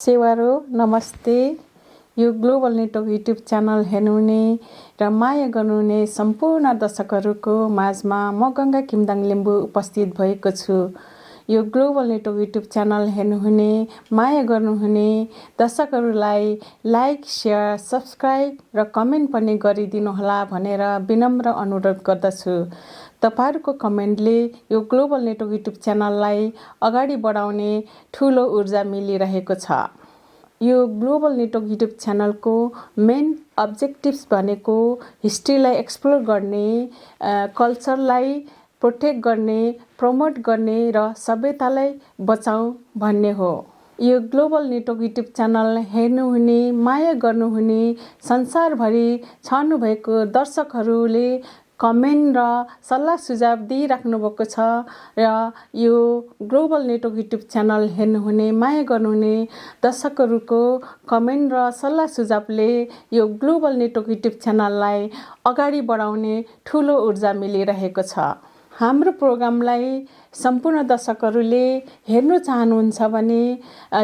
सेवारो नमस्ते। यो global network YouTube channel हेर्नुहुने र माया गर्नुहुने सम्पूर्ण दर्शकहरूको माझमा म गंगा किमदाङ लिम्बू उपस्थित भएको छु। यो ग्लोबल नेटवर्क युट्युब च्यानल हेर्नुहुने माया गर्नुहुने दर्शकहरूलाई लाइक, शेयर, सब्स्क्राइब र कमेन्ट पनि गरिदिनुहोला भनेर विनम्र अनुरोध गर्दछु। तपाईहरुको कमेन्टले यो ग्लोबल नेटवर्क युट्युब च्यानललाई अगाडि बढाउने ठूलो ऊर्जा मिलिरहेको छ। यो ग्लोबल नेटवर्क युट्युब च्यानलको मेन अब्जेक्टिभ्स भनेको हिस्ट्रीलाई एक्सप्लोर गर्ने, कल्चरलाई प्रोटेक्ट गर्ने, प्रमोट गर्ने र सभ्यतालाई बचाऊ भन्ने हो। यो ग्लोबल नेटवर्क युट्युब च्यानल हेर्नुहुने, माया गर्नुहुने, संसारभरि छर्नु भएको दर्शकहरूले कमेन्ट र सल्लाह सुझाव दिइराख्नु भएको छ र यो ग्लोबल नेटवर्क युट्युब च्यानल हेर्नुहुने, माया गर्नुहुने दर्शकहरूको कमेन्ट र सल्लाह सुझावले यो ग्लोबल नेटवर्क युट्युब च्यानललाई अगाडि बढाउने ठूलो ऊर्जा मिलिरहेको छ। हाम्रो प्रोग्रामलाई सम्पूर्ण दर्शकहरूले हेर्नु चाहनुहुन्छ भने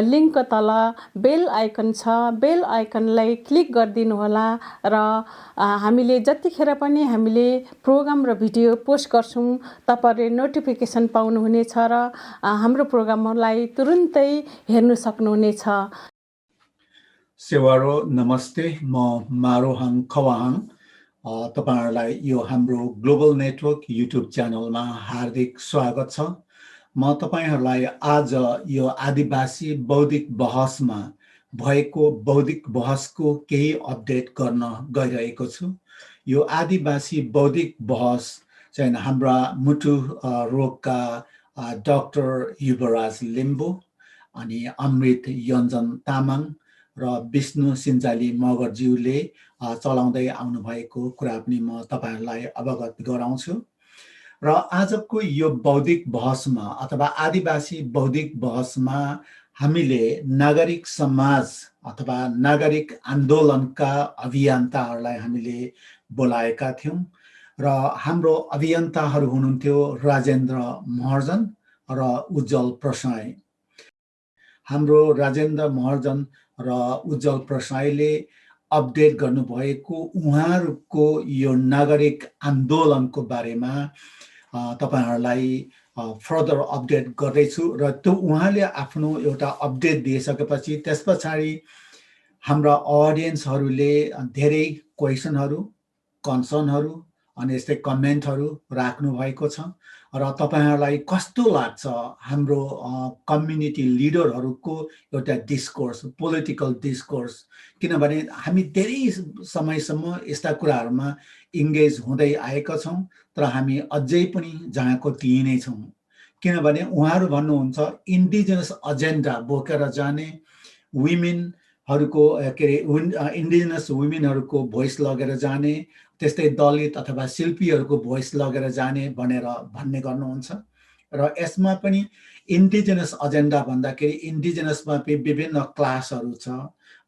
लिङ्कको तल बेल आइकन छ, बेल आइकनलाई क्लिक गरिदिनु होला र हामीले जतिखेर पनि हामीले प्रोग्राम र भिडियो पोस्ट गर्छौं तपाईहरुले नोटिफिकेसन पाउनुहुनेछ र हाम्रो प्रोग्रामलाई तुरुन्तै हेर्न सक्नुहुनेछ। सेवारो नमस्ते, म मारोहाङ खवाहाङ तपाईहरुलाई यो हाम्रो ग्लोबल नेटवर्क युट्युब च्यानलमा हार्दिक स्वागत छ। म तपाईहरुलाई आज यो आदिवासी बौद्धिक बहसमा भएको बौद्धिक बहसको केही अपडेट गर्न गइरहेको छु। यो आदिवासी बौद्धिक बहस चाहिँ हाम्रा मुटु रोगका डाक्टर युवराज लिम्बू अनि अमृत योन्जन तामाङ र विष्णु सिन्जाली मगरज्यूले चलाउँदै आउनु भएको कुरा पनि म तपाईहरुलाई अवगत गराउँछु। र आजको यो बौद्धिक बहसमा अथवा आदिवासी बौद्धिक बहसमा हामीले नागरिक समाज अथवा नागरिक आन्दोलनका अभियन्ताहरूलाई हामीले बोलाएका थियौं र हाम्रो अभियन्ताहरू हुनुहुन्थ्यो राजेन्द्र महर्जन र उज्जवल प्रसाई। हाम्रो राजेन्द्र महर्जन र उज्जवल प्रसाईले अपडेट गर्नुभएको उहाँहरूको यो नागरिक आन्दोलनको बारेमा तपाईहरुलाई फर्दर अपडेट गर्दैछु र त्यो उहाँले आफ्नो एउटा अपडेट दिइसकेपछि त्यसपछि हाम्रा अडियन्सहरूले धेरै क्वेशनहरू, कन्सर्नहरू अनि यस्तै कमेन्टहरू राख्नु भएको छ र तपाईहरुलाई कस्तो लाग्छ हाम्रो कम्युनिटी लिडरहरूको एउटा डिस्कोर्स, पोलिटिकल डिस्कोर्स, किनभने हामी धेरै समयसम्म यस्ता कुराहरुमा इन्गेज हुँदै आएका छौं तर हामी अझै पनि जहाँको त्यही नै छौं। किनभने उहाँहरू भन्नुहुन्छ इन्डिजिनस एजेन्डा बोकेर जाने, वुमेनहरूको इन्डिजिनस वुमेनहरूको भोइस लगेर जाने, त्यस्तै दलित अथवा शिल्पीहरूको भोइस लगेर जाने भनेर भन्ने गर्नुहुन्छ र यसमा पनि इन्डिजिनस एजेन्डा भन्दाखेरि इन्डिजिनसमा विभिन्न क्लासहरू छ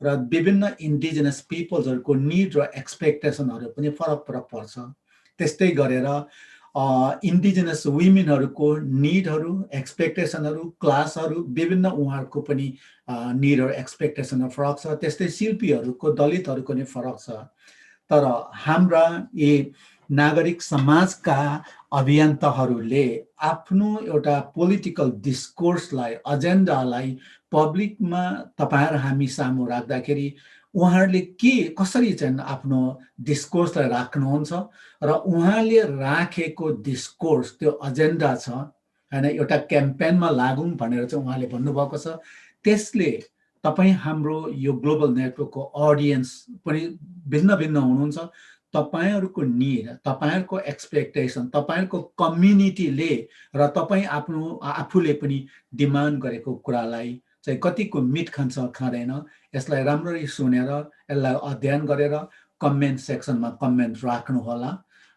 र विभिन्न इन्डिजिनस पिपल्सहरूको निड र एक्सपेक्टेसनहरू पनि फरक फरक पर्छ। त्यस्तै गरेर इन्डिजिनस वुमेनहरूको निडहरू, एक्सपेक्टेसनहरू, क्लासहरू विभिन्न उहाँहरूको पनि निड र एक्सपेक्टेसनहरू फरक छ। त्यस्तै शिल्पीहरूको, दलितहरूको नि फरक छ। तर हाम्रा यी नागरिक समाजका अभियन्ताहरूले आफ्नो एउटा पोलिटिकल डिस्कोर्सलाई, एजेन्डालाई पब्लिकमा तपाईहरु हामी सामु राख्दाखेरि उहाँहरूले कसरी चाहिँ आफ्नो डिस्कोर्सलाई राख्नुहुन्छ र उहाँले राखेको डिस्कोर्स त्यो एजेन्डा छ हैन, एउटा क्याम्पेनमा लागौं भनेर चाहिँ उहाँले भन्नुभएको छ। त्यसले तपाई हाम्रो यो ग्लोबल नेटवर्कको अडियन्स पनि भिन्न भिन्न हुनुहुन्छ। तपाईहरुको निड, तपाईहरुको एक्सपेक्टेसन, तपाईहरुको कम्युनिटीले र तपाई आफूले पनि डिमान्ड गरेको कुरालाई चाहिँ कतिको मिट खान्छ खाँदैन यसलाई राम्ररी सुनेर यसलाई अध्ययन गरेर कमेन्ट सेक्सनमा कमेन्ट राख्नु होला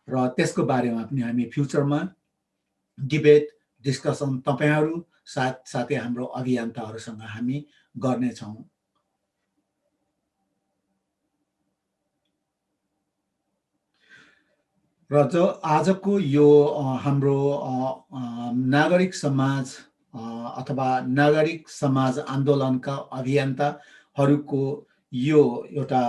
र त्यसको बारेमा पनि हामी फ्युचरमा डिबेट, डिस्कसन तपाईहरु साथै हाम्रो अभियन्ताहरूसँग हामी गर्नेछौं। र जो आजको यो हाम्रो नागरिक समाज अथवा नागरिक समाज आन्दोलनका अभियन्ताहरूको यो एउटा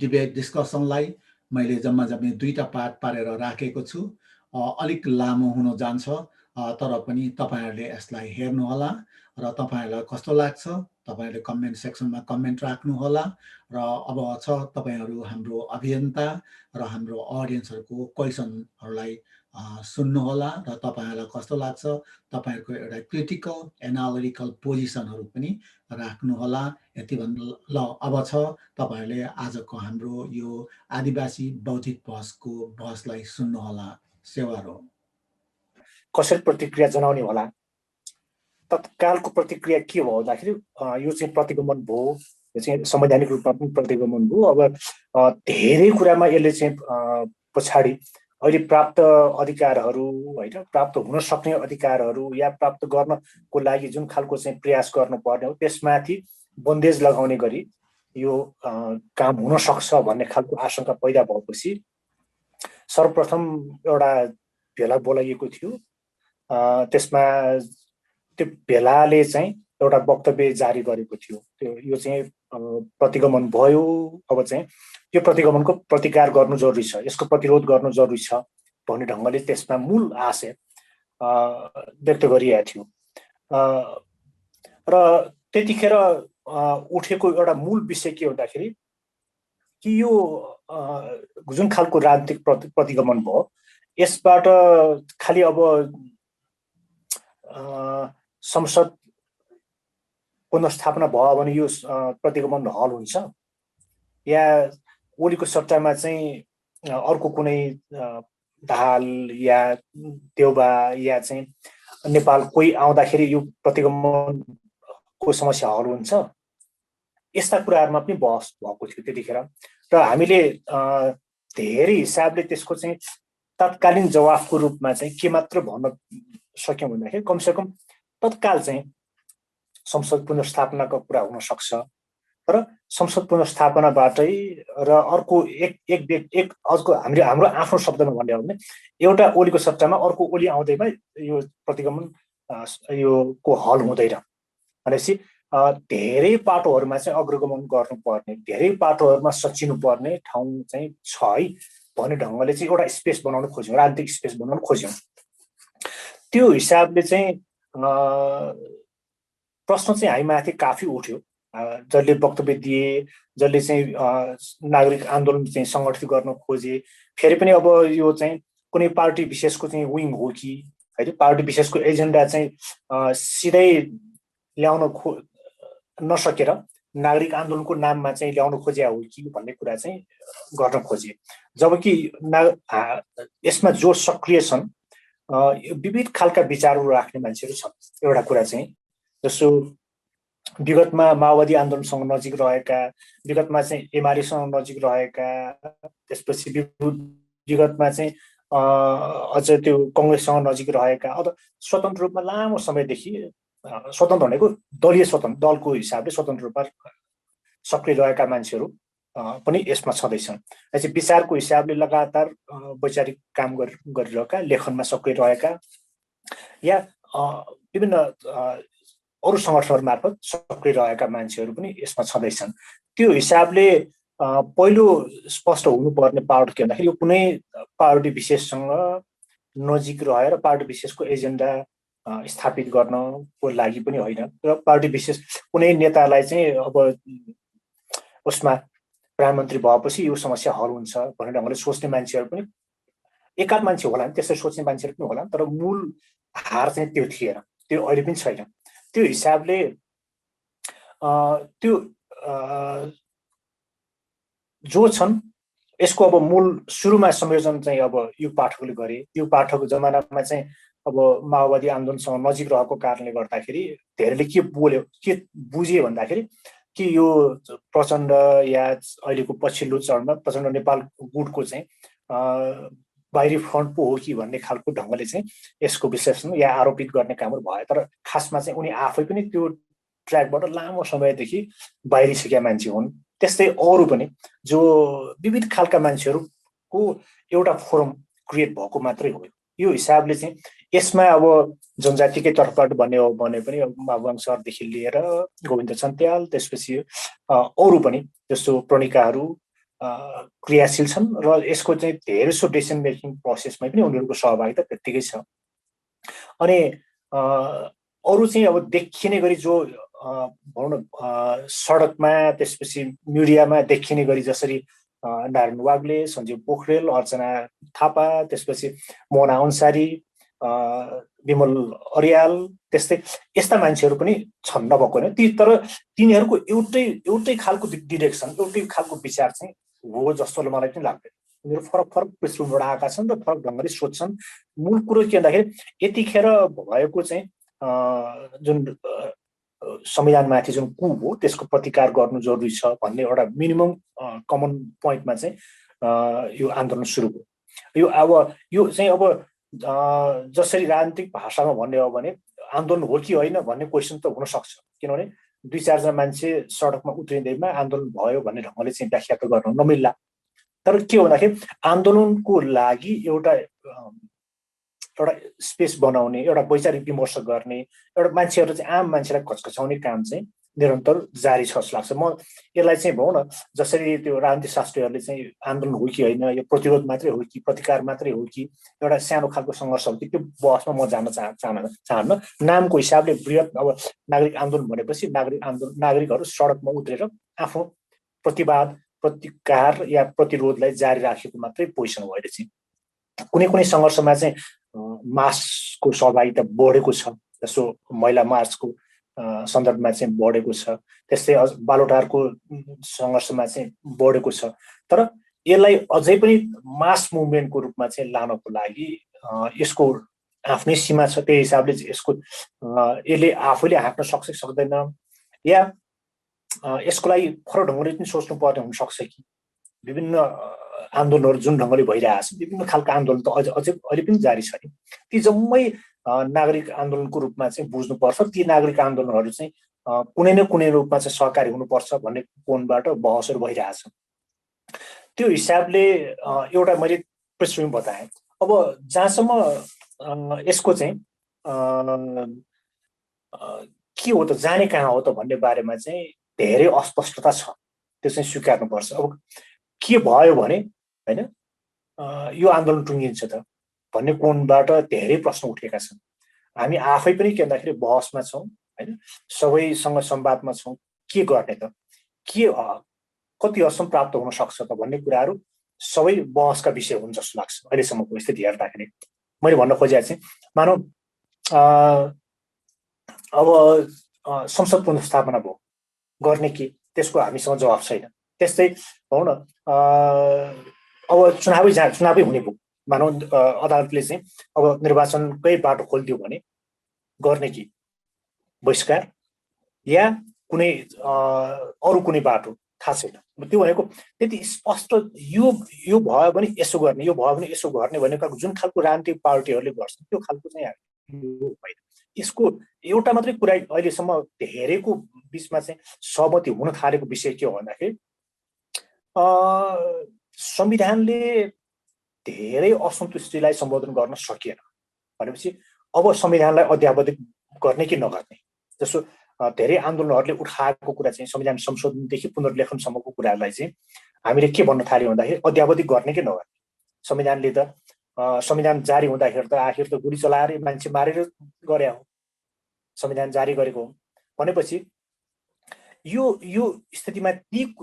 डिबेट डिस्कसनलाई मैले जम्मा 2टा पार्ट पारेर राखेको छु। अलिक लामो हुन जान्छ, तर पनि तपाईहरुले यसलाई हेर्नुहोला र तपाईहरुलाई कस्तो लाग्छ तपाईहरुले कमेन्ट सेक्सनमा कमेन्ट राख्नुहोला र अब छ तपाईहरु हाम्रो अभियन्ता र हाम्रो अडियन्सहरुको क्वेशनहरुलाई सुन्नुहोला र तपाईहरुलाई कस्तो लाग्छ तपाईहरुको एउटा क्रिटिकल एनालिटिकल पोजिसनहरु पनि राख्नुहोला। यति भन्नु ल अब छ तपाईहरुले आजको हाम्रो यो आदिवासी बौद्धिक बहसको बहसलाई सुन्नुहोला। सेवारो कसरी प्रतिक्रिया जनाउने होला? तत्कालको प्रतिक्रिया के हो भन्दाखेरि यो चाहिँ प्रतिगमन भयो, यो चाहिँ संवैधानिक रूपमा पनि प्रतिगमन भयो। अब धेरै कुरामा यसले चाहिँ पछाडि अहिले प्राप्त अधिकारहरू हैन, प्राप्त हुन सक्ने अधिकारहरू या प्राप्त गर्नको लागि जुन खालको चाहिँ प्रयास गर्नुपर्ने हो त्यसमाथि बन्देज लगाउने गरी यो काम हुन सक्छ भन्ने खालको आशंका पैदा भएपछि सर्वप्रथम एउटा भेला बोलाइएको थियो। त्यसमा त्यो भेलाले चाहिँ एउटा वक्तव्य जारी गरेको थियो। त्यो यो चाहिँ प्रतिगमन भयो। अब चाहिँ यो प्रतिगमनको प्रतिकार गर्नु जरुरी छ, यसको प्रतिरोध गर्नु जरुरी छ भन्ने ढंगले त्यसमा मूल आशय व्यक्त गरिएको थियो। र त्यतिखेर उठेको एउटा मूल विषय के भन्दाखेरि कि यो जुन खालको राजनीतिक प्रतिगमन भयो यसबाट खाली अब संसद पुनर्स्थापना भयो भने यो प्रतिगमन हल हुन्छ या ओलीको सट्टामा चाहिँ अर्को कुनै दाहाल या देउबा या चाहिँ नेपाल कोही आउँदाखेरि यो प्रतिगमनको समस्या हल हुन्छ, यस्ता कुराहरुमा पनि बहस भएको थियो त्यतिखेर। र हामीले धेरै हिसाबले त्यसको चाहिँ तत्कालीन जवाफको रूपमा चाहिँ के मात्र भन्न सक्यौं भन्दाखेरि कमसेकम तत्काल चाहिँ संसद पुनर्स्थापनाको कुरा हुन सक्छ, तर संसद पुनर्स्थापनाबाटै र अर्को एक अर्को हाम्रो आफ्नो शब्दमा भन्ने हो भने एउटा ओलीको सट्टामा अर्को ओली आउँदैमा यो प्रतिगमन यो को हल हुँदैन भनेपछि धेरै पाटोहरुमा चाहिँ अग्रगमन गर्नुपर्ने, धेरै पाटोहरुमा सचिनु पर्ने ठाउँ चाहिँ छ है भन्ने ढंगले चाहिँ एउटा स्पेस बनाउन खोज्यौं, राजनीतिक स्पेस बनाउन खोज्यौं। त्यो हिसाबले चाहिँ प्रश्न चाहिँ हामीमाथि काफी उठ्यो। जसले वक्तव्य दिए, जसले चाहिँ नागरिक आन्दोलन चाहिँ संगठित गर्न खोजे, फेरि पनि अब यो चाहिँ कुनै पार्टी विशेषको चाहिँ विङ हो कि हैन, पार्टी विशेषको एजेन्डा चाहिँ सिधै ल्याउन नसकेर नागरिक आन्दोलनको नाममा चाहिँ ल्याउन खोजिया हो कि भन्ने कुरा चाहिँ गर्न खोजे। जबकि यसमा जो सक्रिय छन् विविध खालका विचारहरू राख्ने मान्छेहरू छन्। एउटा कुरा चाहिँ जसो विगतमा माओवादी आन्दोलनसँग नजिक रहेका, विगतमा चाहिँ एमालेसँग नजिक रहेका, त्यसपछि विगतमा चाहिँ अझ त्यो कांग्रेससँग नजिक रहेका, अथवा स्वतन्त्र रूपमा लामो समयदेखि स्वतन्त्र भनेको दलीय स्वतन्त्र दलको हिसाबले स्वतन्त्र रूपमा सक्रिय रहेका मान्छेहरू पनि यसमा छँदैछन्। यसै विचारको हिसाबले लगातार वैचारिक काम गरिरहेका, लेखनमा सक्रिय रहेका या विभिन्न अरु संगठनहरु मार्फत सक्रिय रहेका मान्छेहरू पनि यसमा छँदैछन्। त्यो हिसाबले पहिलो स्पष्ट हुनुपर्ने पार्ट के भन्दाखेरि यो कुनै पार्टी विशेषसँग नजिक रहेर पार्टी विशेषको एजेन्डा स्थापित गर्नको लागि पनि होइन, र पार्टी विशेष कुनै नेतालाई चाहिँ अब उसमा प्रधानमन्त्री भएपछि यो समस्या हल हुन्छ भन्ने ढंगले सोच्ने मान्छेहरू पनि एकाध मान्छे होला, त्यसरी सोच्ने मान्छेहरू पनि होला, तर मूल हार चाहिँ त्यो थिएन, त्यो अहिले पनि छैन। त्यो हिसाबले त्यो जो छन् यसको अब मूल सुरुमा संयोजन चाहिँ अब युग पाठकले गरे। युग पाठकको जमानामा चाहिँ अब माओवादी आन्दोलनसँग नजिक रहेको कारणले गर्दाखेरि धेरैले के बोल्यो, के बुझे भन्दाखेरि कि यो प्रचण्ड या अहिलेको पछिल्लो चरणमा प्रचण्ड नेपाल गुटको चाहिँ बाहिरी फ्रन्ट पो हो कि भन्ने खालको ढंगले चाहिँ यसको विश्लेषण या आरोपित गर्ने कामहरू भयो। तर खासमा चाहिँ उनी आफै पनि त्यो ट्र्याकबाट लामो समयदेखि बाहिरिसकेका मान्छे हुन्। त्यस्तै अरू पनि जो विविध खालका मान्छेहरूको एउटा फोरम क्रिएट भएको मात्रै हो। यो हिसाबले चाहिँ यसमा अब जनजातिकै तर्फबाट भन्ने हो भने पनि माबुवाङ सरदेखि लिएर गोविन्द छन्त्याल त्यसपछि अरू पनि जस्तो प्रणिकाहरू क्रियाशील छन् र यसको चाहिँ धेरै सो डिसिसन मेकिङ प्रोसेसमा पनि उनीहरूको सहभागिता त्यत्तिकै छ। अनि अरू चाहिँ अब देखिने गरी जो भनौँ न सडकमा त्यसपछि मिडियामा देखिने गरी जसरी नारायण वाग्ले, सञ्जीव पोखरेल, अर्चना थापा, त्यसपछि मोहना अन्सारी, विमल अर्याल त्यस्तै यस्ता मान्छेहरू पनि छन् नभएको होइन तर तिनीहरूको एउटै खालको डिरेक्सन एउटै खालको विचार चाहिँ हो जस्तो मलाई पनि लाग्दैन। उनीहरू फरक फरक पृष्ठभूमिबाट आएका छन् र फरक ढङ्गले सोध्छन्। मूल कुरो के भन्दाखेरि यतिखेर भएको चाहिँ जुन संविधानमाथि जुन कु हो त्यसको प्रतिकार गर्नु जरुरी छ भन्ने एउटा मिनिमम कमन पोइन्टमा चाहिँ यो आन्दोलन सुरु भयो। यो चाहिँ अब जसरी राजनीतिक भाषामा भन्ने हो भने आन्दोलन हो कि होइन भन्ने क्वेसन त हुन सक्छ, किनभने 2-4 जना मान्छे सडकमा उत्रिँदैमा आन्दोलन भयो भन्ने ढङ्गले चाहिँ व्याख्या त गर्न नमिल्ला। तर के भन्दाखेरि आन्दोलनको लागि एउटा स्पेस बनाउने, एउटा वैचारिक विमर्श गर्ने, एउटा मान्छेहरू चाहिँ आम मान्छेलाई खचखचाउने काम चाहिँ निरन्तर जारी छ जस्तो लाग्छ। म यसलाई चाहिँ भनौँ न जसरी त्यो राजनीतिक शास्त्रीहरूले चाहिँ आन्दोलन हो कि होइन, यो प्रतिरोध मात्रै हो कि प्रतिकार मात्रै हो कि एउटा सानो खालको सङ्घर्ष हो कि, त्यो बहसमा म जान चाहन्न। नामको हिसाबले बृहत अब नागरिक आन्दोलन भनेपछि नागरिकहरू सडकमा उत्रेर आफ्नो प्रतिवाद, प्रतिकार या प्रतिरोधलाई जारी राखेको मात्रै पोजिसन हो। अहिले चाहिँ कुनै कुनै सङ्घर्षमा चाहिँ मासको सहभागिता बढेको छ, जस्तो महिला मार्चको सन्दर्भमा चाहिँ बढेको छ, त्यस्तै बालोटारको सङ्घर्षमा चाहिँ बढेको छ। तर यसलाई अझै पनि मास मुभमेन्टको रूपमा चाहिँ लानको लागि यसको आफ्नै सीमा छ। त्यही हिसाबले यसको यसले आफैले हाँक्न सक्छ कि सक्दैन, या यसको लागि फरक ढङ्गले पनि सोच्नु पर्ने हुनसक्छ कि विभिन्न आन्दोलनहरू जुन ढङ्गले भइरहेछ, विभिन्न खालका आन्दोलन त अझै अहिले पनि जारी छ नि, ती जम्मै नागरिक आन्दोलनको रूपमा चाहिँ बुझ्नुपर्छ। ती नागरिक आन्दोलनहरू चाहिँ कुनै न कुनै रूपमा चाहिँ सहकारी हुनुपर्छ भन्ने कोणबाट बहसहरू भइरहेछ। त्यो हिसाबले एउटा मैले पृष्ठभूमि बताएँ। अब जहाँसम्म यसको चाहिँ के हो त, जाने कहाँ हो त भन्ने बारेमा चाहिँ धेरै अस्पष्टता छ, त्यो चाहिँ स्वीकार्नुपर्छ। अब के भयो भने होइन यो आन्दोलन टुङ्गिन्छ त भन्ने कोणबाट धेरै प्रश्न उठेका छन्। हामी आफै पनि के भन्दाखेरि बहसमा छौँ होइन, सबैसँग संवादमा छौँ, के गर्ने त, के कति हदसम्म प्राप्त हुन सक्छ त भन्ने कुराहरू सबै बहसका विषय हुन् जस्तो लाग्छ अहिलेसम्मको स्थिति हेर्दाखेरि। मैले भन्न खोजेको चाहिँ मानौँ अब संसद पुनर्स्थापना भयो, गर्ने के, त्यसको हामीसँग जवाफ छैन। त्यस्तै भनौँ न अब चुनावै हुने भयो, मानौँ अदालतले चाहिँ अब निर्वाचनकै बाटो खोलिदियो भने गर्ने के, बहिष्कार या कुनै अरू कुनै बाटो, थाहा छैन। त्यो भनेको त्यति स्पष्ट यो भयो भने यसो गर्ने, यो भयो भने यसो गर्ने भनेको जुन खालको राजनीतिक पार्टीहरूले गर्छन् त्यो खालको चाहिँ होइन। यसको एउटा मात्रै कुरा अहिलेसम्म धेरैको बिचमा चाहिँ सहमति हुन थालेको विषय के हो भन्दाखेरि संविधानले धेरै असन्तुष्टिलाई सम्बोधन गर्न सकिएन भनेपछि अब संविधानलाई अध्यावधिक गर्ने कि नगर्ने, जस्तो धेरै आन्दोलनहरूले उठाएको कुरा चाहिँ संविधान संशोधनदेखि पुनर्लेखनसम्मको कुरालाई चाहिँ हामीले के भन्न थाल्यौँ भन्दाखेरि अध्यावधिक गर्ने कि नगर्ने। संविधानले त संविधान जारी हुँदाखेरि त आखिर त गोली चलाएर मान्छे मारेर गरे हो, संविधान जारी गरेको हो भनेपछि यो स्थितिमा ती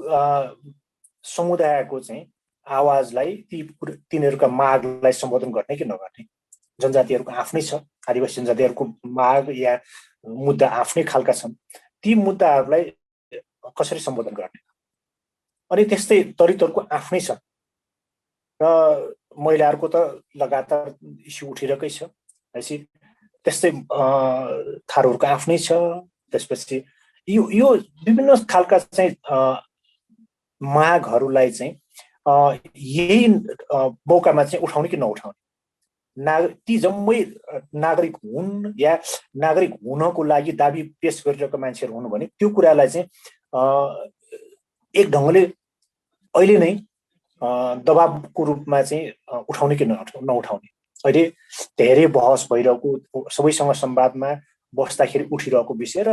समुदायको चाहिँ आवाजलाई, तिनीहरूका मागलाई सम्बोधन गर्ने कि नगर्ने। जनजातिहरूको आफ्नै छ, आदिवासी जनजातिहरूको माग या मुद्दा आफ्नै खालका छन्, ती मुद्दाहरूलाई कसरी सम्बोधन गर्ने। अनि त्यस्तै दलितहरूको आफ्नै छ र महिलाहरूको त लगातार इस्यु उठिरहेकै छ, त्यस्तै थारूहरूको आफ्नै छ। त्यसपछि यो विभिन्न खालका चाहिँ मागहरूलाई चाहिँ यही मौकामा चाहिँ उठाउने कि नउठाउने, ती जम्मै नागरिक हुन् या नागरिक हुनको लागि दाबी पेश गरिरहेका मान्छेहरू हुनु भने त्यो कुरालाई चाहिँ एक ढङ्गले अहिले नै दबाबको रूपमा चाहिँ उठाउने कि नउठाउने, अहिले धेरै बहस भइरहेको सबैसँग संवादमा बस्दाखेरि उठिरहेको विषय र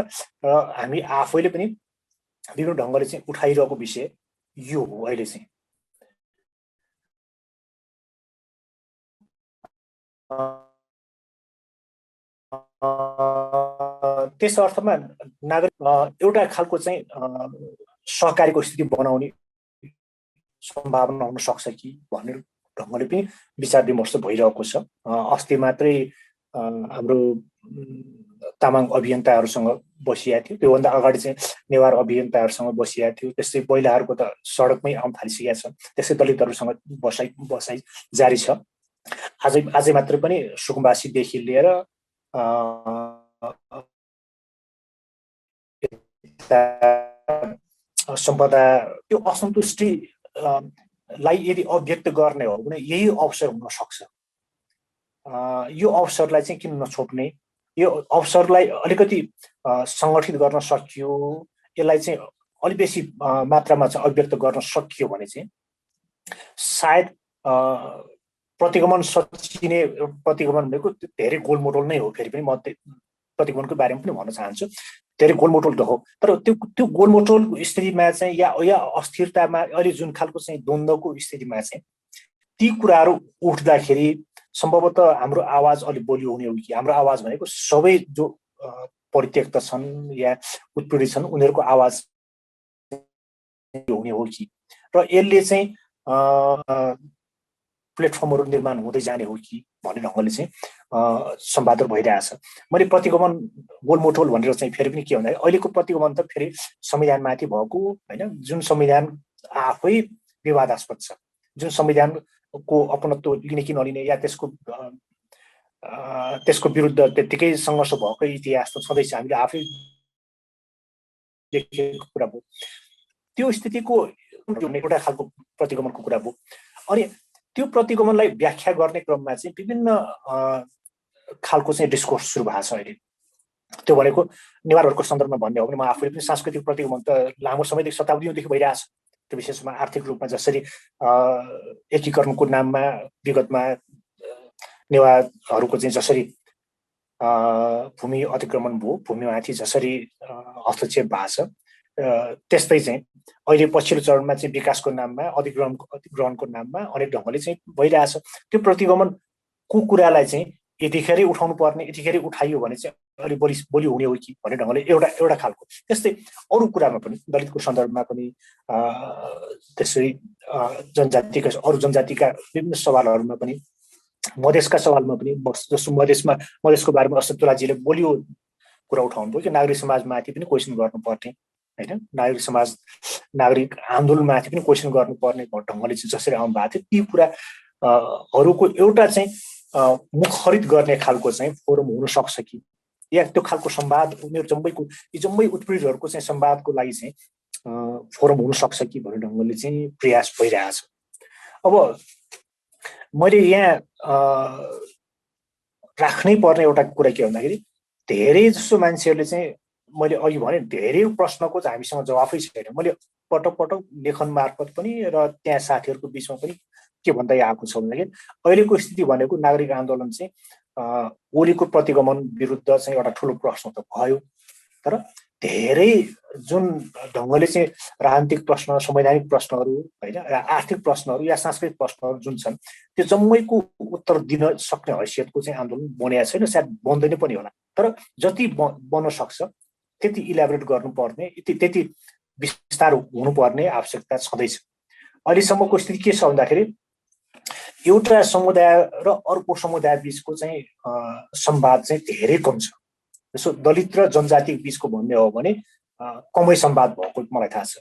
हामी आफैले पनि विभिन्न ढङ्गले चाहिँ उठाइरहेको विषय यो हो। अहिले चाहिँ त्यस अर्थमा नागरिक एउटा खालको चाहिँ सहकारीको स्थिति बनाउने सम्भावना हुन सक्छ कि भन्ने ढङ्गले पनि विचार विमर्श भइरहेको छ। अस्ति मात्रै हाम्रो तामाङ अभियन्ताहरूसँग बसिएको थियो, त्योभन्दा अगाडि चाहिँ नेवार अभियन्ताहरूसँग बसिएको थियो, त्यस्तै महिलाहरूको त सडकमै आउन थालिसकेका छ, त्यस्तै दलितहरूसँग बसाइ जारी छ। आजै मात्र पनि सुकुम्बासीदेखि लिएर सम्पदा त्यो असन्तुष्टि लाई यदि अभिव्यक्त गर्ने हो भने यही अवसर हुन सक्छ। यो अवसरलाई चाहिँ किन नछोड्ने, यो अवसरलाई अलिकति सङ्गठित गर्न सकियो, यसलाई चाहिँ अलि बेसी मात्रामा चाहिँ अभिव्यक्त गर्न सकियो भने चाहिँ सायद प्रतिगमन सचिने, प्रतिगमन भनेको धेरै गोलमोटोल नै हो। फेरि पनि म प्रतिगमनको बारेमा पनि भन्न चाहन्छु, धेरै गोलमोटोल त हो, तर त्यो गोलमोटोलको स्थितिमा चाहिँ या अस्थिरतामा अहिले जुन खालको चाहिँ द्वन्द्वको स्थितिमा चाहिँ ती कुराहरू उठ्दाखेरि सम्भवतः हाम्रो आवाज अलि बलियो हुने हो कि, हाम्रो आवाज भनेको सबै जो परित्यक्त छन् या उत्पीडित छन् उनीहरूको आवाज हुने हो कि, र यसले चाहिँ प्लेटफर्महरू निर्माण हुँदै जाने हो कि भन्ने ढङ्गले चाहिँ सम्वादहरू भइरहेछ। मैले प्रतिगमन गोलमोटोल भनेर चाहिँ फेरि पनि के भन्दा अहिलेको प्रतिगमन त फेरि संविधानमाथि भएको होइन, जुन संविधान आफै विवादास्पद छ, जुन संविधानको अपनत्व लिने कि नलिने या त्यसको विरुद्ध त्यत्तिकै सङ्घर्ष भएको इतिहास त छँदैछ, हामीले आफै देखेको कुरा भयो। त्यो स्थितिको एउटा खालको प्रतिगमनको कुरा भयो। अनि त्यो प्रतिगमनलाई व्याख्या गर्ने क्रममा चाहिँ विभिन्न खालको चाहिँ डिस्कोर्स सुरु भएको छ अहिले। त्यो भनेको नेवारहरूको सन्दर्भमा भन्ने हो भने म आफूले पनि सांस्कृतिक प्रतिगमन त लामो समयदेखि शताब्दीदेखि भइरहेछ। त्यो विशेषमा आर्थिक रूपमा जसरी एकीकरणको नाममा विगतमा नेवारहरूको चाहिँ जसरी भूमि अतिक्रमण भयो, भूमिमाथि जसरी हस्तक्षेप भएको छ, त्यस्तै चाहिँ अहिले पछिल्लो चरणमा चाहिँ विकासको नाममा अधिग्रहणको नाममा अनेक ढङ्गले चाहिँ भइरहेछ। त्यो प्रतिगमनको कुरालाई चाहिँ यतिखेरै उठाउनु पर्ने, यतिखेरै उठाइयो भने चाहिँ अलि बलियो हुने हो कि भन्ने ढङ्गले एउटा खालको। त्यस्तै अरू कुरामा पनि दलितको सन्दर्भमा पनि त्यसै अरू जनजातिका विभिन्न सवालहरूमा पनि, मधेसका सवालमा पनि, जस्तो मधेसको बारेमा अस्ति तुलाजीले बलियो कुरा उठाउनु भयो कि नागरिक समाजमाथि पनि क्वेसन गर्नुपर्ने होइन, नागरिक आन्दोलनमाथि पनि क्वेसन गर्नुपर्ने ढङ्गले चाहिँ जसरी आउनु भएको थियो, ती कुराहरूको एउटा चाहिँ मुखरित गर्ने खालको चाहिँ फोरम हुन सक्छ कि, या त्यो खालको संवाद उनीहरू जम्मै उत्पीडितहरूको चाहिँ संवादको लागि चाहिँ फोरम हुन सक्छ कि भन्ने ढङ्गले चाहिँ प्रयास भइरहेछ। अब मैले यहाँ राख्नै पर्ने एउटा कुरा के भन्दाखेरि धेरै जसो मान्छेहरूले चाहिँ मैले अघि भने धेरै प्रश्नको चाहिँ हामीसँग जवाफै छैन। मैले पटक लेखन मार्फत पनि र त्यहाँ साथीहरूको बिचमा पनि के भन्दै आएको छ भन्दाखेरि अहिलेको स्थिति भनेको नागरिक आन्दोलन चाहिँ ओलीको प्रतिगमन विरुद्ध चाहिँ एउटा ठुलो प्रश्न त भयो, तर धेरै जुन ढङ्गले चाहिँ राजनीतिक प्रश्न, संवैधानिक प्रश्नहरू होइन, आर्थिक प्रश्नहरू या सांस्कृतिक प्रश्नहरू जुन छन् त्यो जम्मैको उत्तर दिन सक्ने हैसियतको चाहिँ आन्दोलन बनेको छैन, सायद बन्दैन पनि होला, तर जति बन्न सक्छ त्यति इलाबोरेट गर्नुपर्ने, त्यति विस्तार हुनुपर्ने आवश्यकता छँदैछ। अहिलेसम्मको स्थिति के छ भन्दाखेरि एउटा समुदाय र अर्को समुदाय बिचको चाहिँ संवाद चाहिँ धेरै कम छ। जस्तो दलित र जनजाति बिचको भन्ने हो भने कमै संवाद भएको मलाई थाहा छ।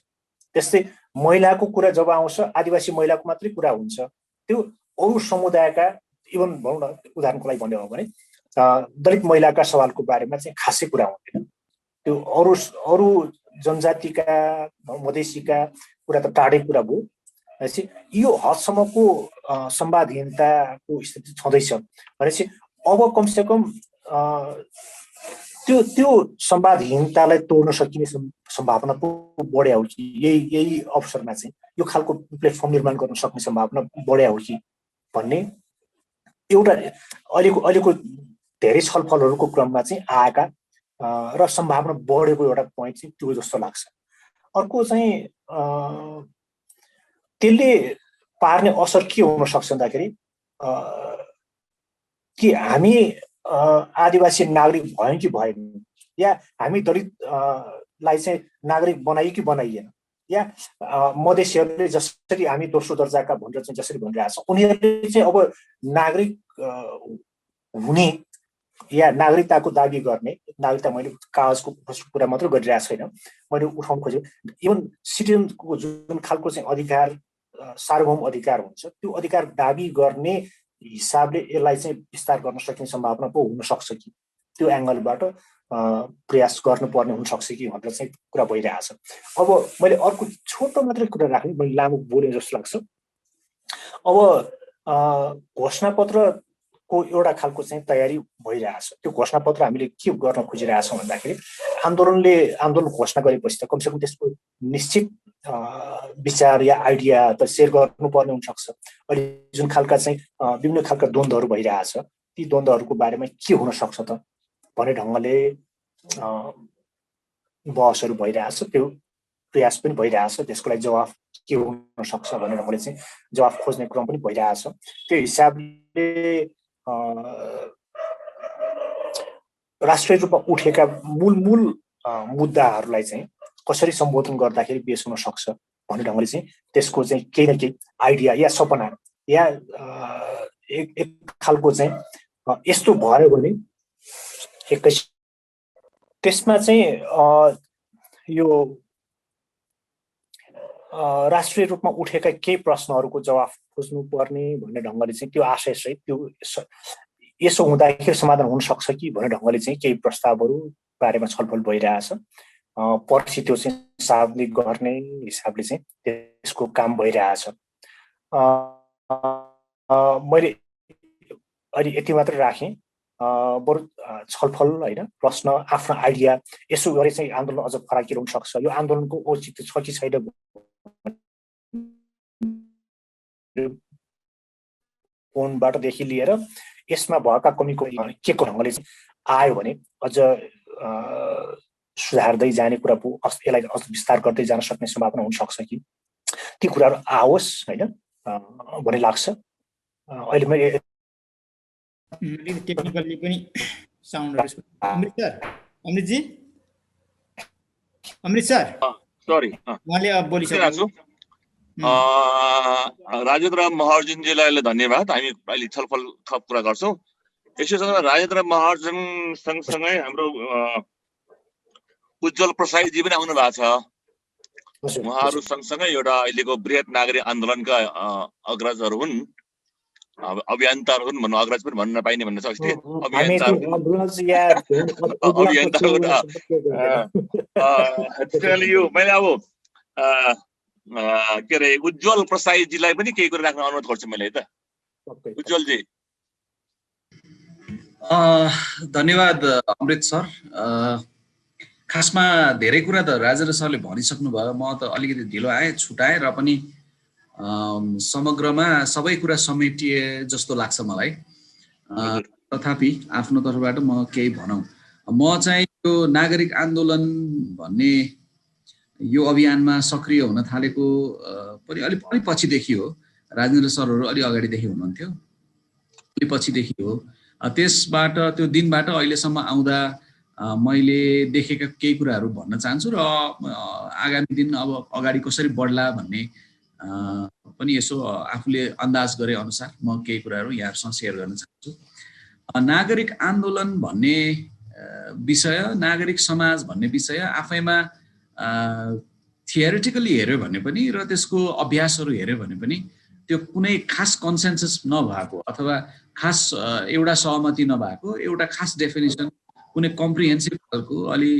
त्यस्तै महिलाको कुरा जब आउँछ आदिवासी महिलाको मात्रै कुरा हुन्छ, त्यो अरू समुदायका इभन भनौँ न उदाहरणको लागि भन्ने हो भने दलित महिलाका सवालको बारेमा चाहिँ खासै कुरा हुँदैन। त्यो अरू जनजातिका मधेसीका कुरा त टाढै कुरा भयो। यो हदसम्मको संवादहीनताको स्थिति छँदैछ भनेपछि अब कमसेकम त्यो संवादहीनतालाई तोड्न सकिने सम्भावना पो बढ्या हो कि, यही अवसरमा चाहिँ यो खालको प्लेटफर्म निर्माण गर्न सक्ने सम्भावना बढ्या हो कि भन्ने एउटा अहिलेको धेरै छलफलहरूको क्रममा चाहिँ आएका र सम्भावना बढेको एउटा पोइन्ट चाहिँ त्यो जस्तो लाग्छ। अर्को चाहिँ त्यसले पार्ने असर के हुन सक्छ भन्दाखेरि कि हामी आदिवासी नागरिक भयौँ कि भएन, या हामी दलितलाई चाहिँ नागरिक बनाइयो कि बनाइएन, या मधेसीहरूले जसरी हामी दोस्रो दर्जाका भनेर चाहिँ जसरी भनिरहेको छ उनीहरूले चाहिँ अब नागरिक हुने या नागरिकताको दाबी गर्ने, नागरिकता मैले कागजको कुरा मात्र गरिरहेको छैन, मैले उठाउन खोजेको इभन सिटिजनको जुन खालको चाहिँ अधिकार सार्वभौम अधिकार हुन्छ त्यो अधिकार दाबी गर्ने हिसाबले यसलाई चाहिँ विस्तार गर्न सकिने सम्भावना पो हुन सक्छ कि त्यो एङ्गलबाट प्रयास गर्नुपर्ने हुनसक्छ कि भनेर चाहिँ कुरा भइरहेछ। अब मैले अर्को छोटो मात्रै कुरा राख्ने, मैले लामो बोलेँ जस्तो लाग्छ। अब घोषणापत्रको एउटा खालको चाहिँ तयारी भइरहेछ। त्यो घोषणापत्र हामीले के गर्न खोजिरहेछौँ भन्दाखेरि आन्दोलन घोषणा गरेपछि त कमसेकम त्यसको निश्चित विचार या आइडिया त सेयर गर्नुपर्ने हुनसक्छ। अहिले जुन खालका चाहिँ विभिन्न खालका द्वन्द्वहरू भइरहेछ ती द्वन्द्वहरूको बारेमा के हुन सक्छ त भन्ने ढङ्गले बहसहरू भइरहेछ, त्यो प्रयास पनि भइरहेछ। त्यसको लागि जवाफ के हुन सक्छ भन्ने ढङ्गले चाहिँ जवाफ खोज्ने क्रम पनि भइरहेछ। त्यो हिसाबले राष्ट्रिय रूपमा उठेका मूल मुद्दाहरूलाई चाहिँ कसरी सम्बोधन गर्दाखेरि बेस हुन सक्छ भन्ने ढङ्गले चाहिँ त्यसको चाहिँ केही न केही आइडिया या सपना या एक खालको चाहिँ यस्तो भयो भने एकैछिन त्यसमा चाहिँ यो राष्ट्रिय रूपमा उठेका केही प्रश्नहरूको जवाफ खोज्नुपर्ने भन्ने ढङ्गले चाहिँ त्यो आशयसहित त्यो यसो हुँदाखेरि समाधान हुन सक्छ कि भन्ने ढङ्गले चाहिँ केही प्रस्तावहरू बारेमा छलफल भइरहेछ। पछि त्यो चाहिँ सार्वजनिक गर्ने हिसाबले चाहिँ त्यसको काम भइरहेछ। मैले अहिले यति मात्र राखेँ। बरु छलफल होइन, प्रश्न, आफ्नो आइडिया यसो गरे चाहिँ आन्दोलन अझ फराकिलो हुन सक्छ। यो आन्दोलनको औचित्य छ कि छैन फोनबाटदेखि लिएर यसमा भएका कमीको के को ढङ्गले चाहिँ आयो भने अझ सुधार्दै जाने कुरा पो यसलाई अझ विस्तार गर्दै जान सक्ने सम्भावना हुन सक्छ कि ती कुराहरू आओस् होइन भन्ने लाग्छ। अहिले मैले टेक्निकली पनि साउन्ड अमृत सर सरी उहाँले अब बोलिसक्नु छु। राजेन्द्र महर्जनजीलाई धन्यवाद। हामी अहिले छलफल थप कुरा गर्छौँ। यसैसँग राजेन्द्र महर्जन सँगसँगै हाम्रो उज्जवल प्रसाईजी पनि आउनु भएको छ। उहाँहरू सँगसँगै एउटा अहिलेको बृहत नागरिक आन्दोलनका अग्रजहरू हुन्, अभियन्ताहरू हुन् भन्नु, अग्रज पनि भन्न नपाइने भन्न सक्छ। यो मैले अब के अरे उज्जवल प्रसाईजीलाई पनि केही कुरा राख्न अनुरोध गर्छु मैले है त। उज्जवलजी। धन्यवाद अमृत सर। खासमा धेरै कुरा त राजेन्द्र सरले भनिसक्नु भयो। म त अलिकति ढिलो आएँ, छुटाएँ र पनि समग्रमा सबै कुरा समेटिए जस्तो लाग्छ मलाई। तथापि आफ्नो तर्फबाट म केही भनौँ। म चाहिँ यो नागरिक आन्दोलन भन्ने यो अभियानमा सक्रिय हुन थालेको पनि अलि पछिदेखि हो। राजेन्द्र सरहरू अलि अगाडिदेखि हुनुहुन्थ्यो, अलि पछिदेखि हो। त्यसबाट त्यो दिनबाट अहिलेसम्म आउँदा मैले देखेका केही कुराहरू भन्न चाहन्छु र आगामी दिन अब अगाडि कसरी बढ्ला भन्ने पनि यसो आफूले अन्दाज गरे अनुसार म केही कुराहरू यहाँहरूसँग सेयर गर्न चाहन्छु। नागरिक आन्दोलन भन्ने विषय, नागरिक समाज भन्ने विषय आफैमा थियोरिटिकली हेऱ्यो भने पनि र त्यसको अभ्यासहरू हेऱ्यो भने पनि त्यो कुनै खास कन्सेन्सस नभएको अथवा खास एउटा सहमति नभएको, एउटा खास डेफिनेसन, कुनै कम्प्रिहेन्सिभ खालको अलि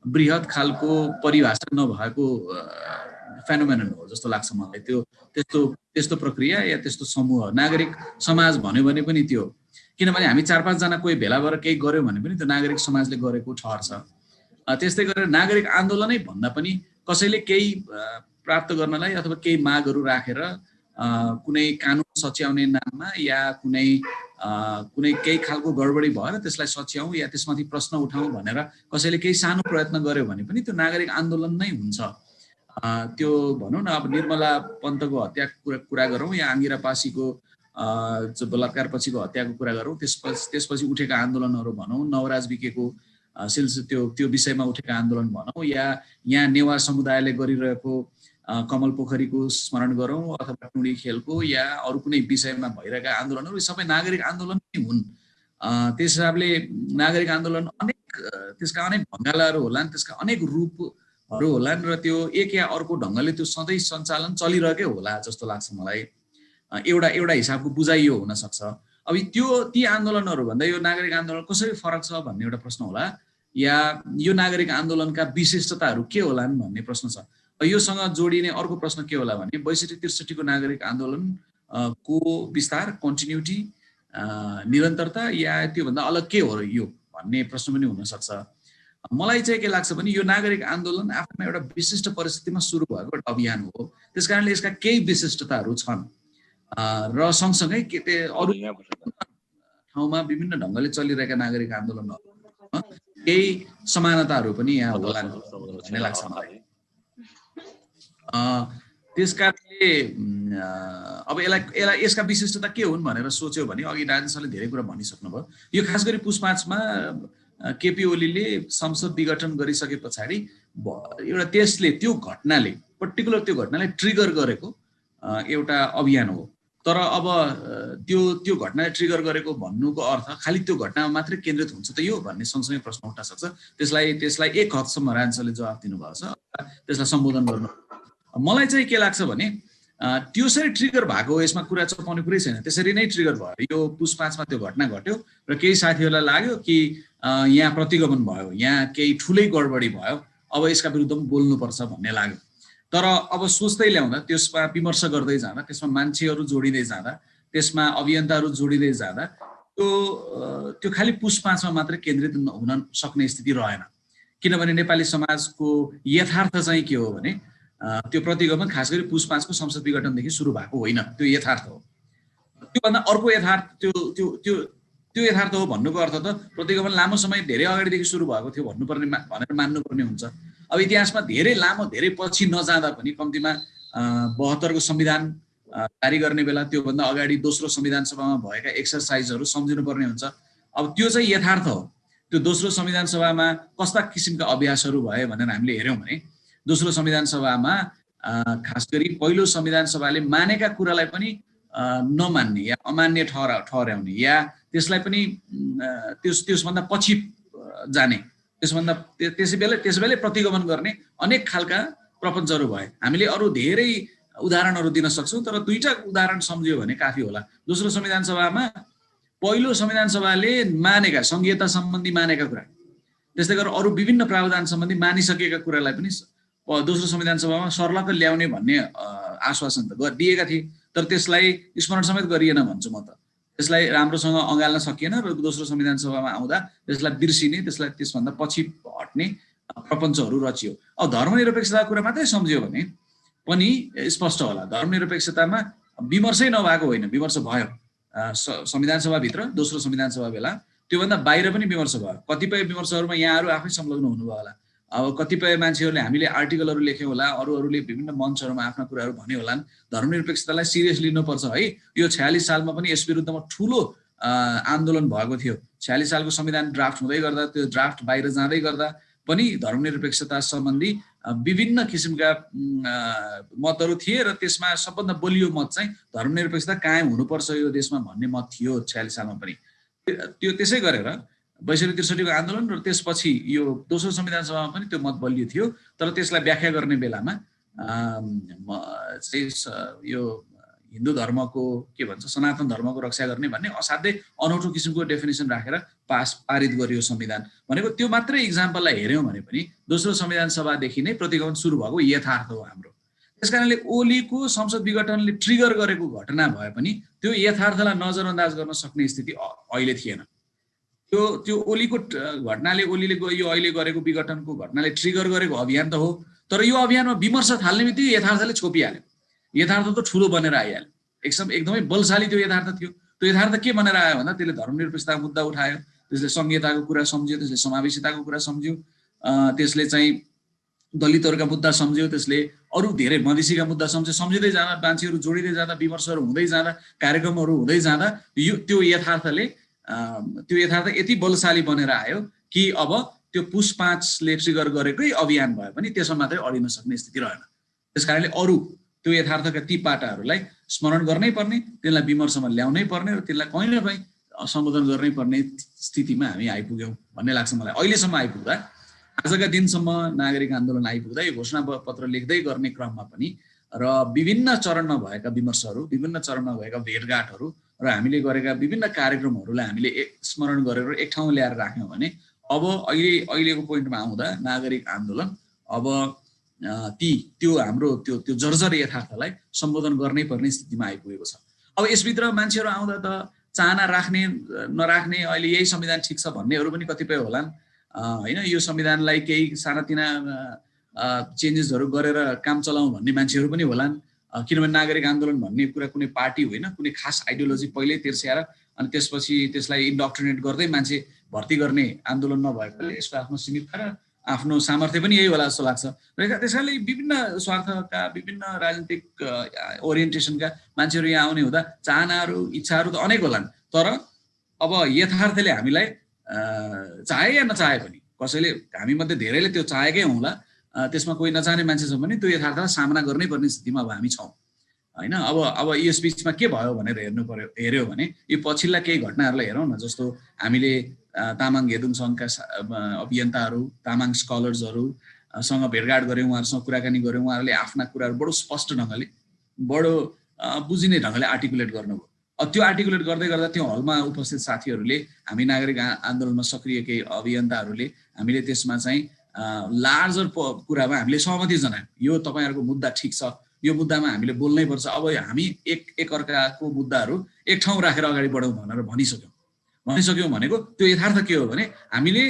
बृहत खालको परिभाषा नभएको फेनोमेनन हो जस्तो लाग्छ मलाई। त्यस्तो प्रक्रिया या त्यस्तो समूह नागरिक समाज भन्यो भने पनि त्यो, किनभने हामी 4-5 जना कोही भेला भएर केही गर्यो भने पनि त्यो नागरिक समाजले गरेको ठहर्छ। त्यस्तै गरेर नागरिक आन्दोलनै भन्दा पनि कसैले केही प्राप्त गर्नलाई अथवा केही मागहरू राखेर कुनै कानुन सच्याउने नाममा या कुनै कुनै केही खालको गडबडी भएर त्यसलाई सच्याउँ या त्यसमाथि प्रश्न उठाउँ भनेर कसैले केही सानो प्रयत्न गर्यो भने पनि त्यो नागरिक आन्दोलन नै हुन्छ। त्यो भनौँ न अब निर्मला पन्तको हत्याको कुरा गरौँ या आङ्गिरा पासीको जो बलात्कार पछिको हत्याको कुरा गरौँ, त्यसपछि उठेका आन्दोलनहरू भनौँ, नवराज विकेको त्यो विषयमा उठेका आन्दोलन भनौँ, या यहाँ नेवार समुदायले गरिरहेको कमल पोखरीको स्मरण गरौँ अथवा टुँडी खेलको या अरू कुनै विषयमा भइरहेका आन्दोलनहरू सबै नागरिक आन्दोलन नै हुन्। त्यस हिसाबले नागरिक आन्दोलन त्यसका अनेक भङ्गालाहरू होलान्, त्यसका अनेक रूपहरू होलान् र त्यो एक या अर्को ढङ्गले त्यो सधैँ सञ्चालन चलिरहेकै होला जस्तो लाग्छ मलाई। एउटा हिसाबको बुझाइ यो हुन सक्छ। अब ती आन्दोलनहरू भन्दा यो नागरिक आन्दोलन कसरी फरक छ भन्ने एउटा प्रश्न होला, या यो नागरिक आन्दोलनका विशिष्टताहरू के होलान् भन्ने प्रश्न छ। योसँग जोडिने अर्को प्रश्न के होला भने 62-63 को नागरिक आन्दोलन को विस्तार, कन्टिन्युटी, निरन्तरता या त्योभन्दा अलग के हो र यो भन्ने प्रश्न पनि हुन सक्छ। मलाई चाहिँ के लाग्छ भने यो नागरिक आन्दोलन आफ्नै एउटा विशिष्ट परिस्थितिमा सुरु भएको एउटा अभियान हो। त्यसकारणले यसका केही विशिष्टताहरू छन् र सँगसँगै अरू ठाउँमा विभिन्न ढङ्गले चलिरहेका नागरिक आन्दोलनहरू केही समानताहरू पनि यहाँ होला भन्ने लाग्छ मलाई। त्यसकारणले अब यसका विशिष्टता के हुन् भनेर सोच्यो भने अघि राजेश सरले धेरै कुरा भनिसक्नुभयो। यो खास गरी पुस 5 मा केपी ओलीले संसद विघटन गरिसके पछाडि एउटा त्यसले त्यो घटनाले ट्रिगर गरेको एउटा अभियान हो। तर अब त्यो घटनाले ट्रिगर गरेको भन्नुको अर्थ खालि त्यो घटनामा मात्रै केन्द्रित हुन्छ त यो भन्ने सँगसँगै प्रश्न उठ्न सक्छ। त्यसलाई एक हदसम्म राजेशले जवाफ दिनुभएको छ, त्यसलाई सम्बोधन गर्नु। मलाई चाहिँ के लाग्छ भने त्यसरी ट्रिगर भएको यसमा कुरा चपाउने कुरै छैन, त्यसरी नै ट्रिगर भयो। यो पुस 5 मा त्यो घटना घट्यो र केही साथीहरूलाई लाग्यो कि यहाँ प्रतिगमन भयो, यहाँ केही ठुलै गडबडी भयो, अब यसका विरुद्ध बोल्नुपर्छ भन्ने लाग्यो। तर अब सोच्दै ल्याउँदा, त्यसमा विमर्श गर्दै जाँदा, त्यसमा मान्छेहरू जोडिँदै जाँदा, त्यसमा अभियन्ताहरू जोडिँदै जाँदा त्यो खालि पुस 5 मा मात्रै केन्द्रित हुन सक्ने स्थिति रहेन। किनभने नेपाली समाजको यथार्थ चाहिँ के हो भने त्यो प्रतिगमन खास गरी पुस 5 को संसद विघटनदेखि सुरु भएको होइन, त्यो यथार्थ हो। त्योभन्दा अर्को यथार्थ त्यो यथार्थ हो भन्नुको अर्थ त प्रतिगमन लामो समय धेरै अगाडिदेखि सुरु भएको थियो भन्नुपर्ने भनेर मान्नुपर्ने हुन्छ। अब इतिहासमा धेरै लामो धेरै पछि नजाँदा पनि कम्तीमा 72 को संविधान जारी गर्ने बेला त्योभन्दा अगाडि दोस्रो संविधान सभामा भएका एक्सरसाइजहरू सम्झिनु पर्ने हुन्छ। अब त्यो चाहिँ यथार्थ हो। त्यो दोस्रो संविधान सभामा कस्ता किसिमका अभ्यासहरू भए भनेर हामीले हेर्यौँ भने दोस्रो संविधान सभामा खास गरी पहिलो संविधान सभाले मानेका कुरालाई पनि नमान्ने या अमान्य ठहर्याउने या त्यसलाई पनि त्यसभन्दा पछि जाने, त्यसबेला प्रतिगमन गर्ने अनेक खालका प्रपञ्चहरू भए। हामीले अरू धेरै उदाहरणहरू दिन सक्छौँ, तर दुईटा उदाहरण सम्झियो भने काफी होला। दोस्रो संविधान सभामा पहिलो संविधान सभाले मानेका संघीयता सम्बन्धी मानेका कुरा, त्यस्तै गरेर अरू विभिन्न प्रावधान सम्बन्धी मानिसकेका कुरालाई पनि दोस्रो संविधान सभामा सर्लक्क ल्याउने भन्ने आश्वासन त दिएका थिए, तर त्यसलाई स्मरण समेत गरिएन भन्छु म त। त्यसलाई राम्रोसँग अँगाल्न सकिएन र दोस्रो संविधान सभामा आउँदा त्यसलाई बिर्सिने, त्यसलाई त्यसभन्दा पछि हट्ने प्रपञ्चहरू रचियो। अब धर्मनिरपेक्षताको कुरा मात्रै सम्झियो भने पनि स्पष्ट होला। धर्मनिरपेक्षतामा विमर्शै नभएको होइन, विमर्श भयो संविधान सभाभित्र, दोस्रो संविधान सभा बेला, त्योभन्दा बाहिर पनि विमर्श भयो। कतिपय विमर्शहरूमा यहाँहरू आफै संलग्न हुनुभयो होला। अब कतिपय मान्छेहरूले हामीले आर्टिकलहरू लेख्यो होला, अरूहरूले विभिन्न मञ्चहरूमा आफ्ना कुराहरू भन्यो होलान्। धर्मनिरपेक्षतालाई सिरियस लिनुपर्छ है। यो 46 सालमा पनि यस विरुद्धमा ठुलो आन्दोलन भएको थियो। 46 सालको संविधान ड्राफ्ट हुँदै गर्दा, त्यो ड्राफ्ट बाहिर जाँदै गर्दा पनि धर्मनिरपेक्षता सम्बन्धी विभिन्न किसिमका मतहरू थिए र त्यसमा सबभन्दा बलियो मत चाहिँ धर्मनिरपेक्षता कायम हुनुपर्छ यो देशमा भन्ने मत थियो 46 सालमा पनि। त्यो त्यसै गरेर 62-63 को आन्दोलन र त्यसपछि यो दोस्रो संविधान सभामा पनि त्यो मत बलियो थियो। तर त्यसलाई व्याख्या गर्ने बेलामा यो हिन्दू धर्मको के भन्छ सनातन धर्मको रक्षा गर्ने भन्ने असाध्यै अनौठो किसिमको डेफिनेसन राखेर पारित गरियो संविधान भनेको। त्यो मात्रै इक्जाम्पललाई हेऱ्यौँ भने पनि दोस्रो संविधान सभादेखि नै प्रतिगमन सुरु भएको यथार्थ हो हाम्रो। त्यसकारणले ओलीको संसद विघटनले ट्रिगर गरेको घटना भए पनि त्यो यथार्थलाई नजरअन्दाज गर्न सक्ने स्थिति अहिले थिएन। त्यो ओलीको घटनाले, ओलीले यो अहिले गरेको विघटनको घटनाले ट्रिगर गरेको अभियान त हो, तर यो अभियानमा विमर्श थाल्ने बित्तिकै यथार्थले छोपिहाल्यो। यथार्थ त ठुलो बनेर आइहाल्यो, एकदमै बलशाली त्यो यथार्थ थियो। त्यो यथार्थ के बनेर आयो भन्दा त्यसले धर्मनिरपेक्षताको मुद्दा उठायो, त्यसले संघीयताको कुरा सम्झ्यो, त्यसले समावेशिताको कुरा सम्झ्यो, त्यसले चाहिँ दलितहरूका मुद्दा सम्झ्यो, त्यसले अरू धेरै मधेसीका मुद्दा सम्झ्यो। सम्झिँदै जाँदा मान्छेहरू जोडिँदै जाँदा, विमर्शहरू हुँदै जाँदा, कार्यक्रमहरू हुँदै जाँदा त्यो यथार्थ यति बलशाली बनेर आयो कि अब त्यो पुस 5ले ट्रिगर गरेकै अभियान भए पनि त्यसमा मात्रै अडिन सक्ने स्थिति रहेन। त्यसकारणले अरू त्यो यथार्थका ती पाटाहरूलाई स्मरण गर्नै पर्ने, त्यसलाई विमर्शमा ल्याउनै पर्ने र त्यसलाई कहीँ न कहीँ सम्बोधन गर्नै पर्ने स्थितिमा हामी आइपुग्यौँ भन्ने लाग्छ मलाई। अहिलेसम्म आइपुग्दा, आजका दिनसम्म नागरिक आन्दोलन आइपुग्दा यो घोषणा पत्र लेख्दै गर्ने क्रममा पनि र विभिन्न चरणमा भएका विमर्शहरू, विभिन्न चरणमा भएका भेटघाटहरू र हामीले गरेका विभिन्न कार्यक्रमहरूलाई हामीले स्मरण गरेर एक ठाउँमा ल्याएर राख्यौँ भने अब अहिलेको पोइन्टमा आउँदा नागरिक आन्दोलन अब त्यो हाम्रो त्यो जर्जर यथार्थलाई सम्बोधन गर्नै पर्ने स्थितिमा आइपुगेको छ। अब यसभित्र मान्छेहरू आउँदा त चाहना राख्ने नराख्ने, अहिले यही संविधान ठिक छ भन्नेहरू पनि कतिपय होलान् होइन, यो संविधानलाई केही सानातिना चेन्जेसहरू गरेर काम चलाउँ भन्ने मान्छेहरू पनि होलान्। किनभने नागरिक आन्दोलन भन्ने कुरा कुनै पार्टी होइन, कुनै खास आइडियोलोजी पहिल्यै तिर्स्याएर अनि त्यसपछि त्यसलाई इन्डक्ट्रिनेट गर्दै मान्छे भर्ती गर्ने आन्दोलन नभएकोले यसको आफ्नो सीमितता र आफ्नो सामर्थ्य पनि यही होला जस्तो लाग्छ। र त्यसैले विभिन्न स्वार्थका, विभिन्न राजनीतिक ओरिएन्टेसनका मान्छेहरू यहाँ आउने हुँदा चाहनाहरू, इच्छाहरू त अनेक होलान्। तर अब यथार्थले हामीलाई चाहे या नचाहे पनि, कसैले हामीमध्ये धेरैले त्यो चाहेकै होला, त्यसमा कोही नचाहने मान्छे छ भने त्यो यथार्थलाई सामना गर्नै पर्ने स्थितिमा अब हामी छौँ होइन। अब यस बिचमा के भयो भनेर हेऱ्यो भने यो पछिल्ला केही घटनाहरूलाई हेरौँ न। जस्तो हामीले तामाङ घेदुङ सङ्घका अभियन्ताहरू, तामाङ स्कलर्सहरूसँग भेटघाट गऱ्यौँ, उहाँहरूसँग कुराकानी गऱ्यौँ। उहाँहरूले आफ्ना कुराहरू बडो स्पष्ट ढङ्गले, बडो बुझिने ढङ्गले आर्टिकुलेट गर्नुभयो। त्यो आर्टिकुलेट गर्दै गर्दा त्यो हलमा उपस्थित साथीहरूले, हामी नागरिक आन्दोलनमा सक्रिय केही अभियन्ताहरूले हामीले त्यसमा चाहिँ लार्जर कुरामा हामीले सहमति जनायौँ। यो तपाईँहरूको मुद्दा ठिक छ, यो मुद्दामा हामीले बोल्नै पर्छ। अब हामी एकअर्काको मुद्दाहरू एक ठाउँ राखेर अगाडि बढौँ भनेर भनिसक्यौँ भनेको त्यो यथार्थ के हो भने हामीले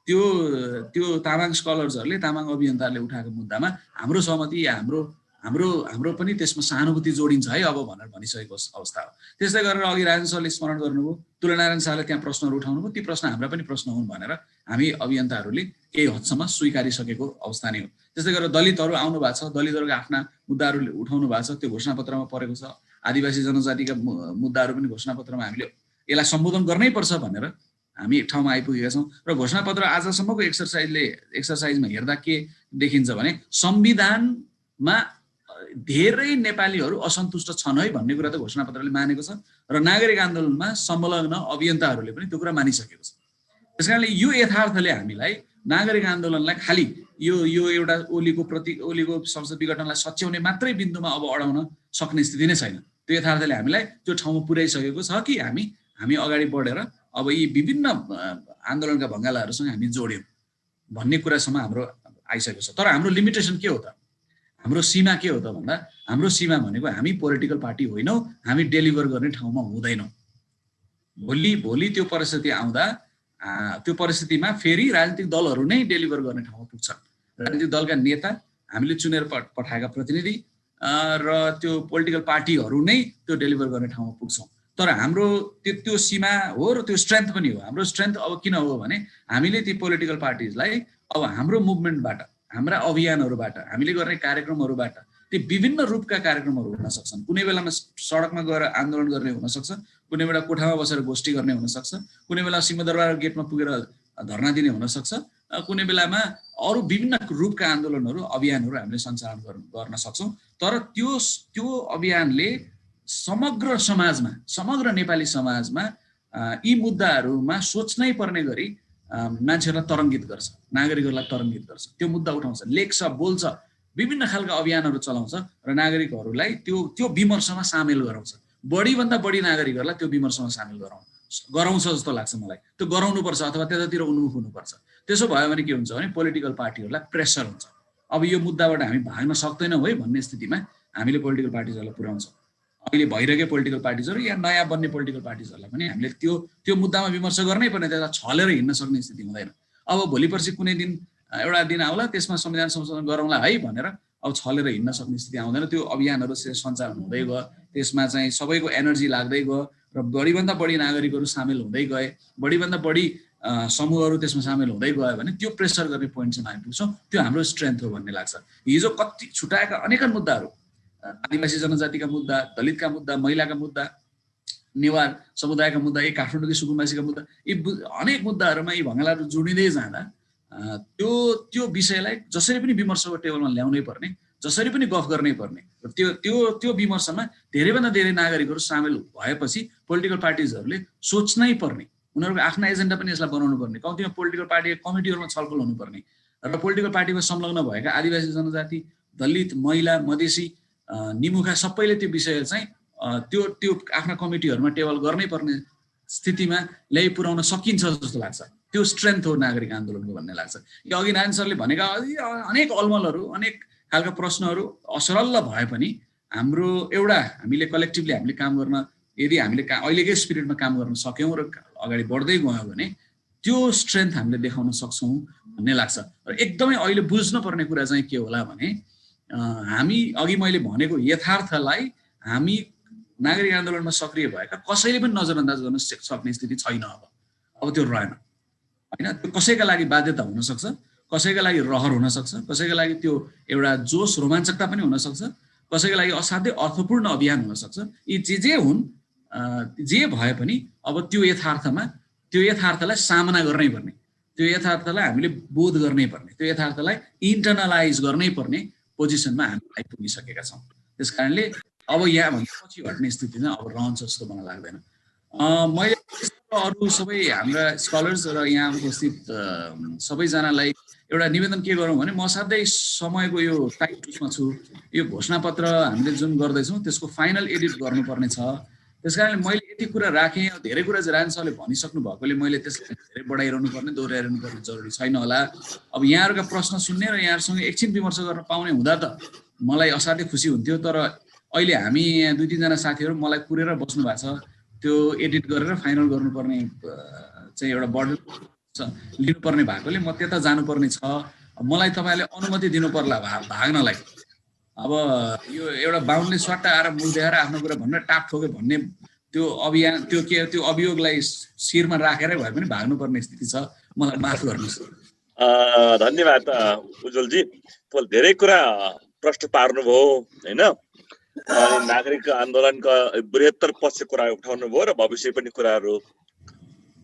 त्यो तामाङ स्कलर्सहरूले, तामाङ अभियन्ताहरूले उठाएको मुद्दामा हाम्रो सहमति या हाम्रो पनि त्यसमा सहानुभूति जोडिन्छ है अब भनेर भनिसकेको अवस्था हो। त्यसै गरेर अघि राजेन्द्र सरले स्मरण गर्नुभयो, तुलनारायण शाहले त्यहाँ प्रश्नहरू उठाउनुभयो, ती प्रश्न हाम्रा पनि प्रश्न हुन् भनेर हामी अभियन्ताहरूले केही हदसम्म स्वीकारिसकेको अवस्था नै हो। त्यस्तै गरेर दलितहरू आउनु भएको छ, दलितहरूका आफ्ना मुद्दाहरू उठाउनु भएको छ, त्यो घोषणापत्रमा परेको छ। आदिवासी जनजातिका मुद्दाहरू पनि घोषणापत्रमा हामीले यसलाई सम्बोधन गर्नै पर्छ भनेर हामी एक ठाउँमा आइपुगेका छौँ। र घोषणापत्र आजसम्मको एक्सर्साइजमा हेर्दा के देखिन्छ भने संविधानमा धेरै नेपालीहरू असन्तुष्ट छन् है भन्ने कुरा त घोषणापत्रले मानेको छ र नागरिक आन्दोलनमा संलग्न अभियन्ताहरूले पनि त्यो कुरा मानिसकेको छ। त्यसकारणले यो यथार्थले हामीलाई नागरिक आन्दोलनलाई खालि यो एउटा ओलीको संसद विघटनलाई सच्याउने मात्रै बिन्दुमा अब अडाउन सक्ने स्थिति नै छैन। त्यो यथार्थले हामीलाई त्यो ठाउँमा पुर्याइसकेको छ कि हामी अगाडि बढेर अब यी विभिन्न आन्दोलनका भङ्गालाहरूसँग हामी जोड्यौँ भन्ने कुरासम्म हाम्रो आइसकेको छ। तर हाम्रो लिमिटेसन के हो त, हाम्रो सीमा के हो त भन्दा हाम्रो सीमा भनेको हामी पोलिटिकल पार्टी होइनौँ, हामी डेलिभर गर्ने ठाउँमा हुँदैनौँ। भोलि त्यो परिस्थिति आउँदा त्यो परिस्थितिमा फेरि राजनीतिक दलहरू नै डेलिभर गर्ने ठाउँमा पुग्छन्। राजनीतिक दलका नेता, हामीले चुनेर पठाएका प्रतिनिधि र त्यो पोलिटिकल पार्टीहरू नै त्यो डेलिभर गर्ने ठाउँमा पुग्छौँ। तर हाम्रो त्यो सीमा हो र त्यो स्ट्रेन्थ पनि हो। हाम्रो स्ट्रेन्थ अब किन हो भने हामीले ती पोलिटिकल पार्टिजलाई अब हाम्रो मुभमेन्टबाट, हाम्रा अभियानहरूबाट, हामीले गर्ने कार्यक्रमहरूबाट ती विभिन्न रूपका कार्यक्रमहरू हुन सक्छन्। कुनै बेलामा सडकमा गएर आन्दोलन गर्ने हुनसक्छ, कुनै बेला कोठामा बसेर गोष्ठी गर्ने हुनसक्छ, कुनै बेला सिंहदरबार गेटमा पुगेर धरना दिने हुनसक्छ, कुनै बेलामा अरू विभिन्न रूपका आन्दोलनहरू, अभियानहरू हामीले सञ्चालन गर्न सक्छौँ। तर त्यो अभियानले समग्र नेपाली समाजमा यी मुद्दाहरूमा सोच्नै पर्ने गरी मान्छेहरूलाई तरङ्गित गर्छ, नागरिकहरूलाई तरङ्गित गर्छ। त्यो मुद्दा उठाउँछ, लेख्छ, बोल्छ, विभिन्न खालका अभियानहरू चलाउँछ र नागरिकहरूलाई त्यो विमर्शमा सामेल गराउँछ। बढीभन्दा बढी नागरिकहरूलाई त्यो विमर्शमा सामेल गराउँछ जस्तो लाग्छ मलाई। त्यो गराउनुपर्छ अथवा त्यतातिर उन्मुख हुनुपर्छ। त्यसो भयो भने के हुन्छ भने पोलिटिकल पार्टीहरूलाई प्रेसर हुन्छ, अब यो मुद्दाबाट हामी भाग्न सक्दैनौँ है भन्ने स्थितिमा हामीले पोलिटिकल पार्टिजहरूलाई पुर्याउँछौँ। अहिले भइरहेकै पोलिटिकल पार्टिजहरू या नयाँ बन्ने पोलिटिकल पार्टिजहरूलाई पनि हामीले त्यो मुद्दामा विमर्श गर्नै पर्ने, त्यसलाई छलेर हिँड्न सक्ने स्थिति हुँदैन। अब भोलि पर्सि कुनै दिन एउटा दिन आउला, त्यसमा संविधान संशोधन गरौँला है भनेर अब छलेर हिँड्न सक्ने स्थिति आउँदैन। त्यो अभियानहरू सञ्चालन हुँदै गयो, त्यसमा चाहिँ सबैको एनर्जी लाग्दै गयो र बढीभन्दा बढी नागरिकहरू सामेल हुँदै गए, बढीभन्दा बढी समूहहरू त्यसमा सामेल हुँदै गयो भने त्यो प्रेसर गर्ने पोइन्टसम्म आइपुग्छौँ। त्यो हाम्रो स्ट्रेन्थ हो भन्ने लाग्छ। हिजो कति छुटाएका अनेकन मुद्दाहरू, आदिवासी जनजातिका मुद्दा, दलितका मुद्दा, महिलाका मुद्दा, नेवार समुदायका मुद्दा, यी काठमाडौँकी सुकुम्बासीका मुद्दा, यी अनेक मुद्दाहरूमा यी भङ्गालाहरू जोडिँदै जाँदा त्यो विषयलाई जसरी पनि विमर्शको टेबलमा ल्याउनै पर्ने, जसरी पनि गफ गर्नै पर्ने। र त्यो विमर्शमा धेरैभन्दा धेरै नागरिकहरू सामेल भएपछि पोलिटिकल पार्टिजहरूले सोच्नै पर्ने, उनीहरूको आफ्ना एजेन्डा पनि यसलाई बनाउनु पर्ने, कम्तीमा पोलिटिकल पार्टी कमिटीहरूमा छलफल हुनुपर्ने र पोलिटिकल पार्टीमा संलग्न भएका आदिवासी जनजाति, दलित, महिला, मधेसी, निमुखा सबैले त्यो विषय चाहिँ त्यो आफ्ना कमिटीहरूमा टेबल गर्नै पर्ने स्थितिमा ल्याइ पुर्याउन सकिन्छ जस्तो लाग्छ। त्यो स्ट्रेन्थ हो नागरिक आन्दोलनको भन्ने लाग्छ। यो अघि नारायण सरले भनेका अनेक अलमलहरू, अनेक खालका प्रश्नहरू असरल भए पनि हामीले कलेक्टिभली हामीले काम गर्न, यदि हामीले अहिलेकै स्पिरिटमा काम गर्न सक्यौँ र अगाडि बढ्दै गयौँ भने त्यो स्ट्रेन्थ हामीले देखाउन सक्छौँ भन्ने लाग्छ। र एकदमै अहिले बुझ्नुपर्ने कुरा चाहिँ के होला भने हामी अघि मैले भनेको यथार्थलाई हामी नागरिक आन्दोलनमा सक्रिय भएका कसैले पनि नजरअन्दाज गर्न सक्ने स्थिति छैन। अब त्यो रहेन होइन। त्यो कसैका लागि बाध्यता हुनसक्छ, कसैका लागि रहर हुनसक्छ, कसैका लागि त्यो एउटा जोस रोमाञ्चकता पनि हुनसक्छ, कसैका लागि असाध्यै अर्थपूर्ण अभियान हुनसक्छ। यी जे हुन्, जे भए पनि अब त्यो यथार्थलाई सामना गर्नै पर्ने, त्यो यथार्थलाई हामीले बोध गर्नै पर्ने, त्यो यथार्थलाई इन्टर्नलाइज गर्नै पर्ने पोजिसनमा हामी आइपुगिसकेका छौँ। त्यस कारणले अब यहाँभन्दा पछि हट्ने स्थिति चाहिँ अब रहन्छ जस्तो मलाई लाग्दैन। मैले अरू सबै हाम्रा स्कलर्स र यहाँ उपस्थित सबैजनालाई एउटा निवेदन के गरौँ भने, म साथै समयको यो टाइट उसमा छु। यो घोषणापत्र हामीले जुन गर्दैछौँ त्यसको फाइनल एडिट गर्नुपर्ने छ। त्यस कारणले मैले यति कुरा राखेँ। धेरै कुरा चाहिँ राजन सरले भनिसक्नु भएकोले मैले त्यसलाई धेरै बढाइरहनु पर्ने, दोहोऱ्याइरहनु पर्ने जरुरी छैन होला। अब यहाँहरूका प्रश्न सुन्ने र यहाँहरूसँग एकछिन विमर्श गर्न पाउने हुँदा त मलाई असाध्यै खुसी हुन्थ्यो। तर अहिले हामी यहाँ 2-3 जना साथीहरू मलाई कुरेर बस्नु भएको छ। त्यो एडिट गरेर फाइनल गर्नुपर्ने चाहिँ एउटा बर्डन लिनुपर्ने भएकोले म त्यता जानुपर्ने छ। मलाई तपाईँले अनुमति दिनु पर्ला भाग्नलाई। अब यो एउटा बाहुनले स्वाट्टा आएर मुख देखाएर आफ्नो कुरा भन्न टाप ठोक्यो भन्ने त्यो अभियोगलाई शिरमा राखेरै भए पनि भाग्नुपर्ने स्थिति छ। मलाई माफ गर्नुहोस्। धन्यवाद उज्जवलजी। तपाईँले धेरै कुरा प्रश्न पार्नुभयो होइन। नागरिक आन्दोलनका बृहत्तर पक्ष कुरा उठाउनु भयो र भविष्य पनि कुराहरू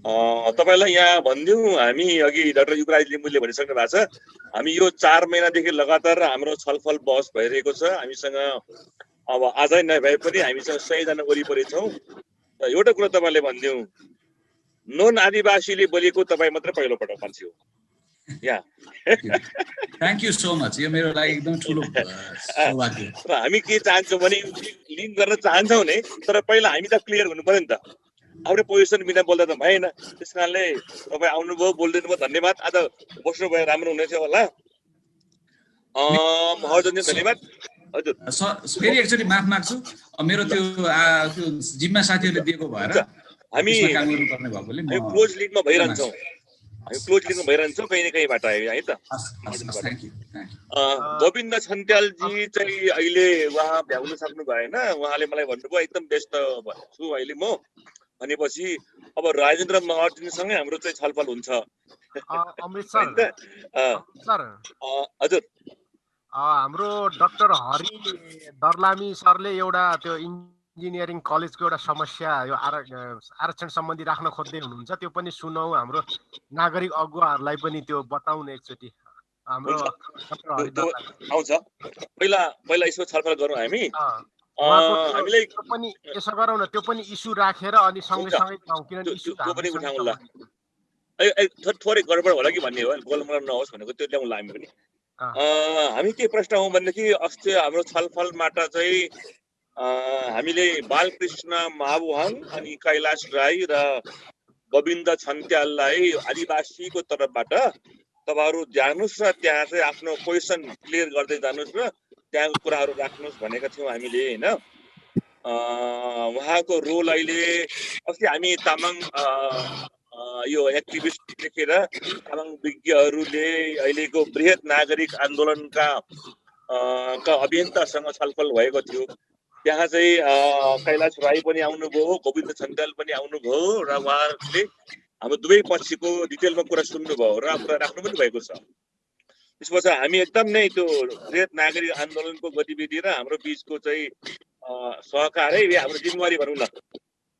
तपाईँलाई यहाँ भनिदिउँ। हामी अघि डाक्टर युवराज लिम्बुले भनिसक्नु भएको छ, हामी यो 4 महिनादेखि लगातार हाम्रो छलफल बहस भइरहेको छ। हामीसँग अब आजै नभए पनि हामीसँग 100 जना वरिपरि छौँ। र एउटा कुरा तपाईँले भनिदिउँ, नन आदिवासीले बोलेको तपाईँ मात्रै पहिलो पटक मान्छे हो यहाँ। Thank you so much. यो मेरो लागि एकदम ठुलो सौभाग्य। र हामी के चाहन्छौँ भने लिङ्क गर्न चाहन्छौँ नि, तर पहिला हामी त क्लियर हुनु पर्यो नि त। आफ्नो पोजिसन बिना बोल्दा त भएन। त्यस कारणले तपाईँ आउनुभयो, बोलिदिनु भयो, धन्यवाद। आज बस्नु भयो, राम्रो हुनेछ होला। महर्जनजी धन्यवाद। हजुर फेरि एकचोटि माफ माग्छु, मेरो त्यो जिम्मा साथीहरूले दिएको भएर हामी क्लोज लिङ्कमा भइरहन्छौँ। कहीँ न कहीँबाट है त। गोविन्द छन्त्यालजी चाहिँ अहिले उहाँ भ्याउन सक्नु भएन। उहाँले मलाई भन्नुभयो एकदम व्यस्त छु अहिले म भनेपछि अब राजेन्द्र महर्जनसँगै हाम्रो चाहिँ छलफल हुन्छ। अमृत सर, हजुर हाम्रो डाक्टर हरि दर्लामी सरले एउटा त्यो इन्जिनियरिङ कलेजको एउटा समस्या यो आरक्षण सम्बन्धी राख्न खोज्दै हुनुहुन्छ। त्यो पनि सुनौ, हाम्रो नागरिक अगुवाहरूलाई पनि त्यो बताउन एकचोटि हाम्रो आउँछ। पहिला यसो छलफल गरौँ हामी। हामीले पनि यसो गरौँ न, त्यो पनि इस्यु राखेर अनि सँगै जाउँ, किनभने इस्यु पनि उठाउँला। थोरै गडबड होला कि भन्ने हो, गोलमोल नहोस् भनेको त्यो ल्याउँला हामी पनि। हामी के प्रश्न हौँ भनेदेखि अस्ति हाम्रो छलफलबाट चाहिँ हामीले बालकृष्ण महाबुहाङ अनि कैलाश राई र गोविन्द छन्त्याललाई आदिवासीको तर्फबाट तपाईँहरू जानुहोस् र त्यहाँ चाहिँ आफ्नो पोजिसन क्लियर गर्दै जानुहोस् र त्यहाँको कुराहरू राख्नुहोस् भनेका थियौँ हामीले होइन। उहाँको रोल अहिले अस्ति हामी तामाङ यो एक्टिभिस्ट देखेर तामाङ विज्ञहरूले अहिलेको बृहत नागरिक आन्दोलनका अभियन्तासँग छलफल भएको थियो। त्यहाँ चाहिँ कैलाश राई पनि आउनुभयो, गोविन्द छन्दाल पनि आउनुभयो र उहाँहरूले हाम्रो दुवै पक्षको डिटेलमा कुरा सुन्नुभयो र कुरा राख्नु पनि भएको छ। त्यसपछि हामी एकदम नै त्यो वृहत नागरिक आन्दोलनको गतिविधि र हाम्रो बिचको चाहिँ सहकारै हाम्रो जिम्मेवारी भनौँ न,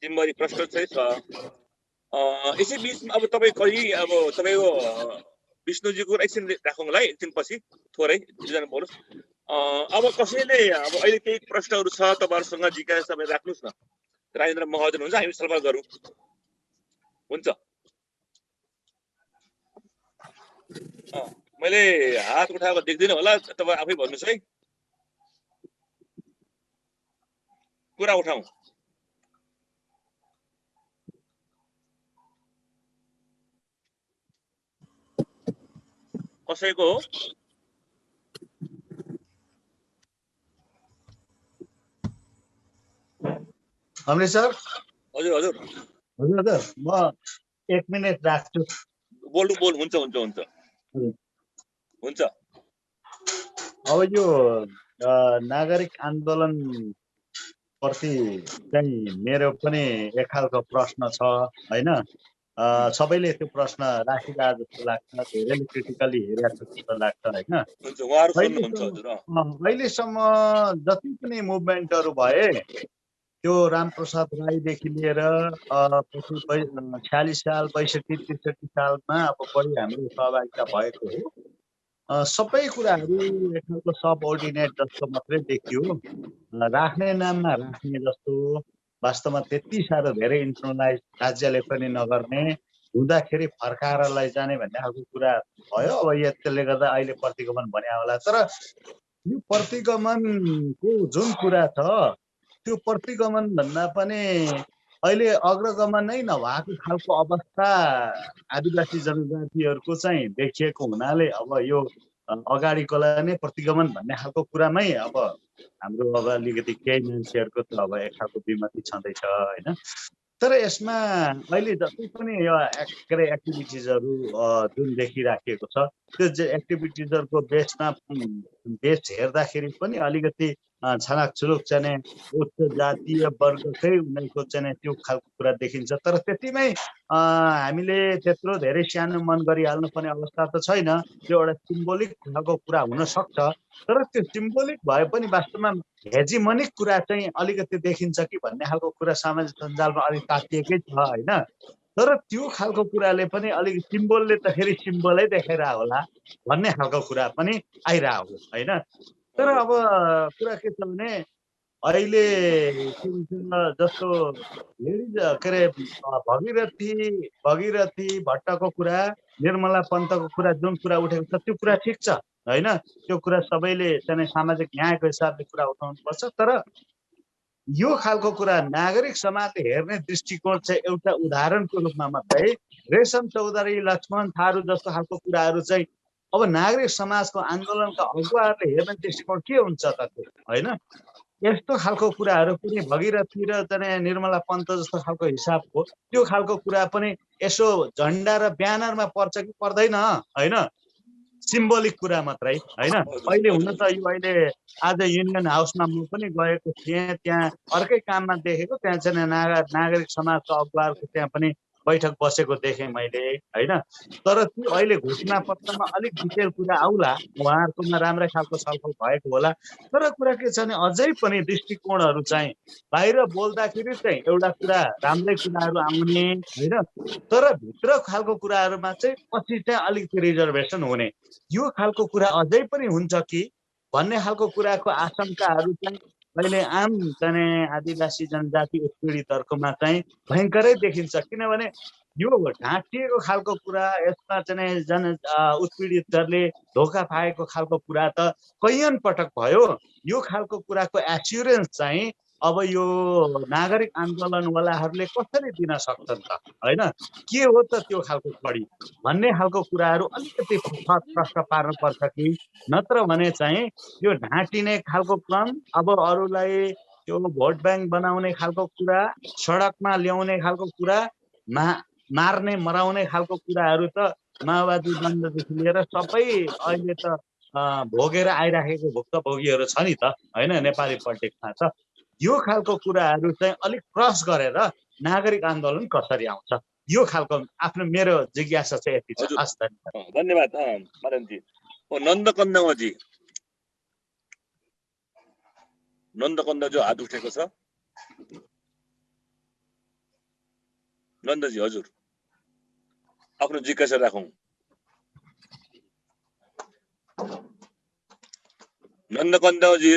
जिम्मेवारी प्रश्न चाहिँ छ। यसै बिचमा अब तपाईँ कहिले अब तपाईँको विष्णुजीको एकछिन राखौँला है, एकछिन पछि थोरै दुईजना बोल्नुहोस्। अब कसैले अब अहिले केही प्रश्नहरू छ तपाईँहरूसँग जिज्ञासा तपाईँ राख्नुहोस् न। राजेन्द्र महाजन हुन्छ, हामी सल्लाह गरौँ। हुन्छ, मैले हात उठाएको देख्दिनँ होला, तपाईँ आफै भन्नुहोस् है, कुरा उठाउँ। कसैको हो? अमृत सर। हजुर हजुर हजुर म 1 मिनेट राख्छु। बोल्नु हुन्छ हुन्छ हुन्छ हुन्छ। अब यो नागरिक आन्दोलन प्रति चाहिँ मेरो पनि एक खालको प्रश्न छ हैन। सबैले त्यो प्रश्न राखिरहेको जस्तो लाग्छ, धेरैले क्रिटिकली हेरेको जस्तो लाग्छ हैन। अहिलेसम्म जति पनि मुभमेन्टहरू भए त्यो रामप्रसाद राईदेखि लिएर 46 साल 62-63 सालमा अब बढी हाम्रो सहभागिता भएको हो। सबै कुराहरू एक खालको सबअर्डिनेट जस्तो मात्रै देखियो, राख्ने नाममा राख्ने जस्तो, वास्तवमा त्यति साह्रो धेरै इन्टरनलाइज राज्यले पनि नगर्ने हुँदाखेरि फर्काएर लैजाने भन्ने खालको कुरा भयो। अब यसले गर्दा अहिले प्रतिगमन भने होला, तर यो प्रतिगमनको जुन कुरा छ त्यो प्रतिगमन भन्दा पनि अहिले अग्रगमन नै नभएको खालको अवस्था आदिवासी जनजातिहरूको चाहिँ देखिएको हुनाले अब यो अगाडिकोलाई नै प्रतिगमन भन्ने खालको कुरामै अब हाम्रो अब अलिकति केही मान्छेहरूको त अब एक खालको विमति छँदैछ हैन। तर यसमा अहिले जति पनि यो एक्टिभिटिजहरू जुन देखिराखेको छ त्यो एक्टिभिटिजहरूको बेस हेर्दाखेरि पनि अलिकति छनाकछुलुक चाहिँ उच्च जातीय वर्गकै उनीहरूको चाहिँ त्यो खालको कुरा देखिन्छ। तर त्यतिमै हामीले त्यत्रो धेरै सानो मन गरिहाल्नु पर्ने अवस्था त छैन। त्यो एउटा सिम्बोलिक खालको कुरा हुन सक्छ, तर त्यो सिम्बोलिक भए पनि वास्तवमा हेजिमोनिक कुरा चाहिँ अलिकति देखिन्छ कि भन्ने खालको कुरा सामाजिक सञ्जालमा अलिक तातिएकै छ हैन। तर त्यो खालको कुराले पनि अलिक सिम्बोलले त फेरि सिम्बोलै देखाइरह होला भन्ने खालको कुरा पनि आइरहेको हैन। तर अब कुरा के छ भने अहिले जस्तो लेडिज के अरे भगीरथी भट्टको कुरा, निर्मला पन्तको कुरा जुन कुरा उठेको छ त्यो कुरा ठिक छ हैन। त्यो कुरा सबैले चाहिँ सामाजिक न्यायको हिसाबले कुरा उठाउनुपर्छ। तर यो खालको कुरा नागरिक समाजले हेर्ने दृष्टिकोण चाहिँ एउटा उदाहरणको रूपमा मात्रै रेशम चौधरी, लक्ष्मण थारू जस्तो खालको कुराहरू चाहिँ अब नागरिक समाजको आन्दोलनका अगुवाहरूले हेर्ने दृष्टिकोण के हुन्छ त हैन। यस्तो खालको कुराहरू पनि भगीरथी र चाहिँ निर्मला पन्त जस्तो खालको हिसाबको त्यो खालको कुरा पनि यसो झन्डा र ब्यानरमा पर्छ कि पर्दैन हैन, सिम्बोलिक कुरा मात्रै हैन। अहिले हुन त यो अहिले आज युनियन हाउसमा म पनि गएको थिएँ, त्यहाँ अर्कै काममा देखेको, त्यहाँ चाहिँ नागरिक समाजको अगुवाहरूको त्यहाँ पनि बैठक बसेको देखेँ मैले हैन। तर त्यो अहिले घोषणा पत्रमा अलिक डिटेल कुरा आउला, उहाँहरूकोमा राम्रै खालको छलफल भएको होला। तर कुरा के छ भने अझै पनि दृष्टिकोणहरू चाहिँ बाहिर बोल्दाखेरि चाहिँ एउटा कुरा राम्रै कुराहरू आउने हैन, तर भित्र खालको कुराहरूमा चाहिँ पछि चाहिँ अलिकति रिजर्भेसन हुने, यो खालको कुरा अझै पनि हुन्छ कि भन्ने खालको कुराको आशंकाहरू चाहिँ अहिले आम चाहिँ आदिवासी जनजाति उत्पीडितहरूकोमा चाहिँ भयङ्करै देखिन्छ। किनभने यो ढाँटिएको खालको कुरा, यसमा चाहिँ उत्पीडितहरूले धोका पाएको खालको कुरा त कैयन पटक भयो। यो खालको कुराको एस्युरेन्स चाहिँ अब यो नागरिक आन्दोलनवालाहरूले कसरी दिन सक्छन् त हैन। के हो त त्यो खालको कडी भन्ने खालको कुराहरू अलिकति प्रश्न पार्नुपर्छ कि नत्र भने चाहिँ यो ढाँटिने खालको क्रम, अब अरूलाई त्यो भोट ब्याङ्क बनाउने खालको कुरा, सडकमा ल्याउने खालको कुरा, मार्ने मराउने खालको कुराहरू त माओवादी बन्ददेखि लिएर सबै अहिले त भोगेर आइराखेको भुक्तभोगीहरू छ नि त हैन, नेपाली पोलिटिक्समा छ। यो खालको कुराहरू चाहिँ अलिक क्रस गरेर नागरिक आन्दोलन कसरी आउँछ, यो खालको आफ्नो मेरो जिज्ञासा चाहिँ यति छ। हस्, धन्यवाद। धन्यवाद मदनजी। नन्दकन्दजी हात उठेको छ। नन्दजी हजुर आफ्नो जिज्ञासा राखौँ। नन्दकन्दजी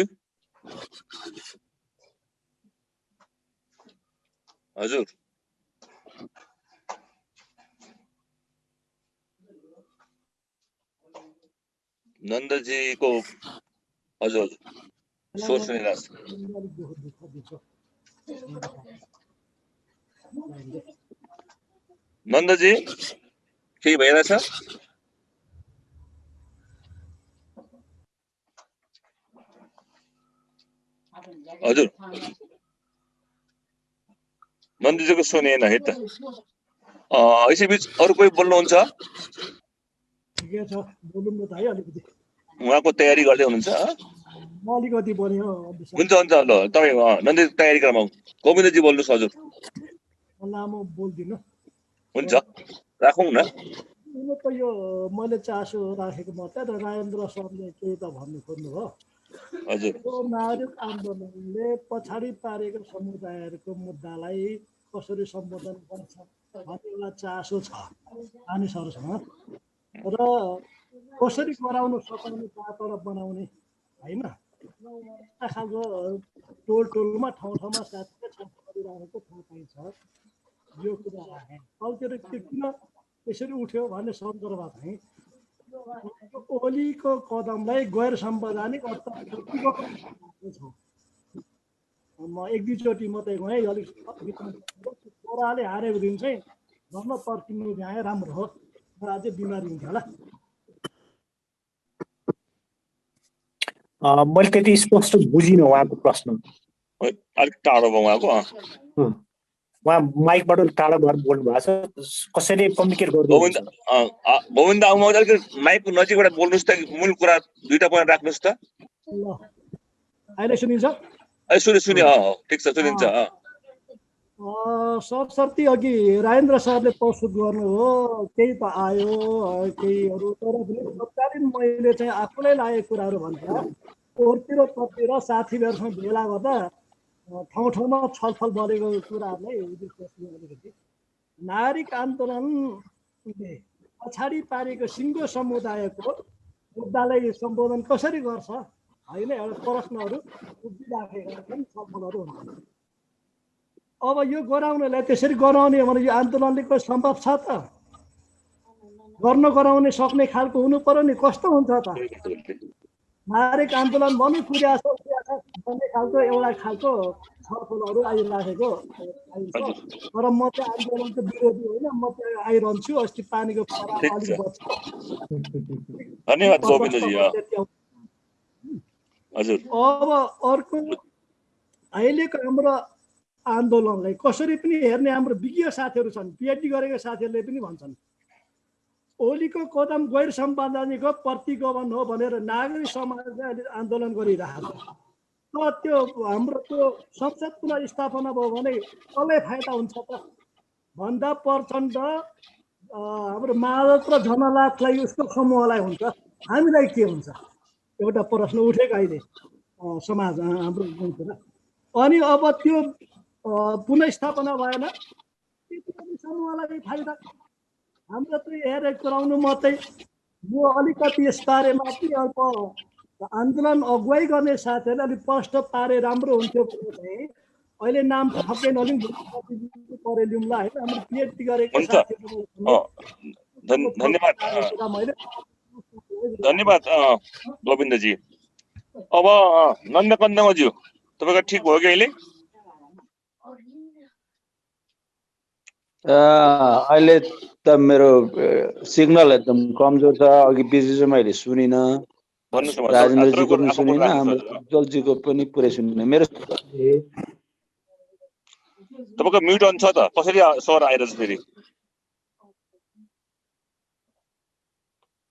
हजुर नन्दजीको हजुर स्वर सुनिरहेको छ। नन्दजी केही भइरहेछ? हजुर नन्दजीको सुनेन है त। यसैबीच अरू कोही बोल्नुहुन्छ? उहाँको तयारी गर्दै हुनुहुन्छ? हुन्छ हुन्छ ल तपाईँ नन्दजी तयारी गरौँ। गोविन्दजी बोल्नुहोस् हजुर। हुन्छ राखौँ न। त यो मैले चासो राखेको मात्रै र राजेन्द्र सरले केही त भन्नु खोज्नुभयो। हजुर यो नागरिक आन्दोलनले पछाडि पारेको समुदायहरूको मुद्दालाई कसरी सम्बोधन गर्छ भन्ने एउटा चासो छ मानिसहरूसँग र कसरी गराउनु सकाउने बाटो बनाउने होइन। यस्ता खालको टोलमा ठाउँमा साथै गरिरहेको थाहा पाइन्छ। यो कुरा राखेँ कल्चर किन यसरी उठ्यो भन्ने सन्दर्भ चाहिँ ओलीको कदमलाई गैर संवैधानिक छ। म एक दुईचोटि मात्रै गएँ, अलिक छोराले हारेको दिन चाहिँ धर्म पर्खिनु भ्याए राम्रो हो, अझै बिमारी हुन्थ्यो होला। मैले त्यति स्पष्ट बुझिनँ उहाँको प्रश्न। अलिक टाढो भयो उहाँको। उहाँ माइकबाट टाढा भएर बोल्नु भएको छ, कसैले कम्युनिकेट गर्नु। गोविन्द आउनु अलिक माइकको नजिकबाट बोल्नुहोस् त, मूल कुरा दुईटा पोइन्ट राख्नुहोस् त। अहिले सुनिन्छ? सुन्यो ठिक छ सुनिन्छ। सरसर्ती अघि राजेन्द्र सरले प्रस्तुत गर्नु हो, केही त आयो केहीहरू, तर पनि तत्कालीन मैले चाहिँ आफूलाई लागेको कुराहरू भन्छ ओरतिर साथीभाइहरूसँग भेला गर्दा ठाउँमा छलफल गरेको कुराहरूलाई अलिकति नागरिक आन्दोलनले पछाडि पारेको सिङ्गो समुदायको मुद्दालाई सम्बोधन कसरी गर्छ होइन, एउटा प्रश्नहरू उठिराखेका छन्, छलफलहरू हुन्छन्। अब यो गराउनलाई त्यसरी गराउने भने यो आन्दोलनले कोही सम्भव छ त? गराउने सक्ने खालको हुनु पर्यो नि। कस्तो हुन्छ त नागरिक आन्दोलन भन्नु कुरिया छ भन्ने खालको एउटा खालको छलफलहरू आइराखेको पाइन्छ। तर म चाहिँ आन्दोलनको विरोधी होइन, म चाहिँ आइरहन्छु। अस्ति पानीको अलिक बच्छ। धन्यवाद गोविन्दजी। हजुर अब अर्को अहिलेको हाम्रो आन्दोलनलाई कसरी पनि हेर्ने हाम्रो विज्ञ साथीहरू छन्, पिएचडी गरेका साथीहरूले पनि भन्छन् ओलीको कदम गैर संवैधानिक हो, प्रतिगमन हो भनेर नागरिक समाजले अहिले आन्दोलन गरिरहेको छ। तर त्यो हाम्रो त्यो संसद पुनर्स्थापना भयो भने कसलाई फाइदा हुन्छ त भन्दा प्रचण्ड हाम्रो माधव र जननाथलाई उसको समूहलाई हुन्छ, हामीलाई के हुन्छ? एउटा प्रश्न उठेको अहिले समाज हाम्रो गाउँतिर। अनि अब त्यो पुनर्स्थापना भएन, समूहलाई फाइदा। हाम्रो चाहिँ हेरेर कुराउनु मात्रै। म अलिकति यसबारेमा चाहिँ अब आन्दोलन अगुवाई गर्ने साथीहरूले अलिक प्रश्न पारे राम्रो हुन्थ्यो भने चाहिँ अहिले नाम थपेन अलिक परे लिउँला होइन। हाम्रो पिएचडी गरेको साथीहरू धन्यवाद गोविन्दजी। अब नन्दकन्दज्यू तपाईँको ठिक भयो कि अहिले? अहिले त मेरो सिग्नल एकदम कमजोर छ। अघि बिच मैले सुनिनँ, राजेन्द्रजीको पनि सुनिनँ, हाम्रो उज्जवलजीको पनि पुरै सुनिनँ। मेरो तपाईँको म्युट अन छ त, कसरी स्वर आइरहेछ फेरि?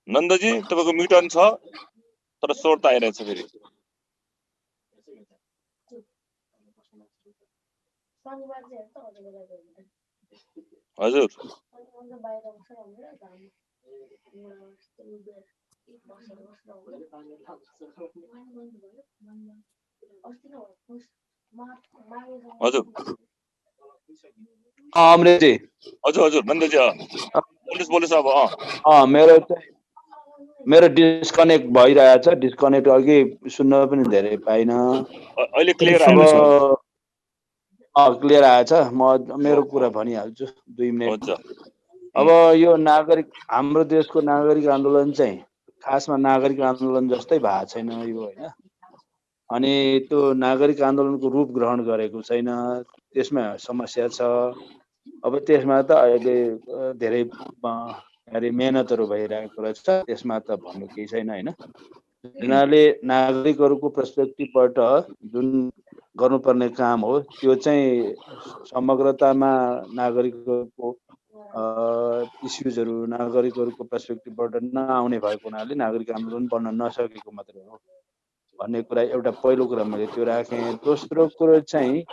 नन्दजी तपाईँको म्युट अन छ तर स्वर त आइरहेछ फेरि। हजुर हजुर अमरेजी हजुर हजुर नन्दजी बोल्नुहोस् अब मेरो डिस्कनेक्ट भइरहेछ। डिस्कनेक्ट अघि सुन्न पनि धेरै पाइन। अहिले क्लियर आयो? क्लियर आएछ। म मेरो कुरा भनिहाल्छु 2 मिनेट। अब यो हाम्रो देशको नागरिक आन्दोलन चाहिँ खासमा नागरिक आन्दोलन जस्तै भएको छैन यो, होइन। अनि त्यो नागरिक आन्दोलनको रूप ग्रहण गरेको छैन, त्यसमा समस्या छ। अब त्यसमा त अहिले धेरै मेहनतहरू भइरहेको रहेछ, त्यसमा त भन्नु केही छैन, होइन। यिनीहरूले नागरिकहरूको पर्सपेक्टिभबाट जुन गर्नुपर्ने काम हो त्यो चाहिँ समग्रतामा नागरिकहरूको इस्युजहरू नागरिकहरूको पर्सपेक्टिभबाट नआउने भएको हुनाले नागरिक आन्दोलन बन्न नसकेको मात्रै हो भन्ने कुरा एउटा पहिलो कुरा मैले त्यो राखेँ। दोस्रो कुरो चाहिँ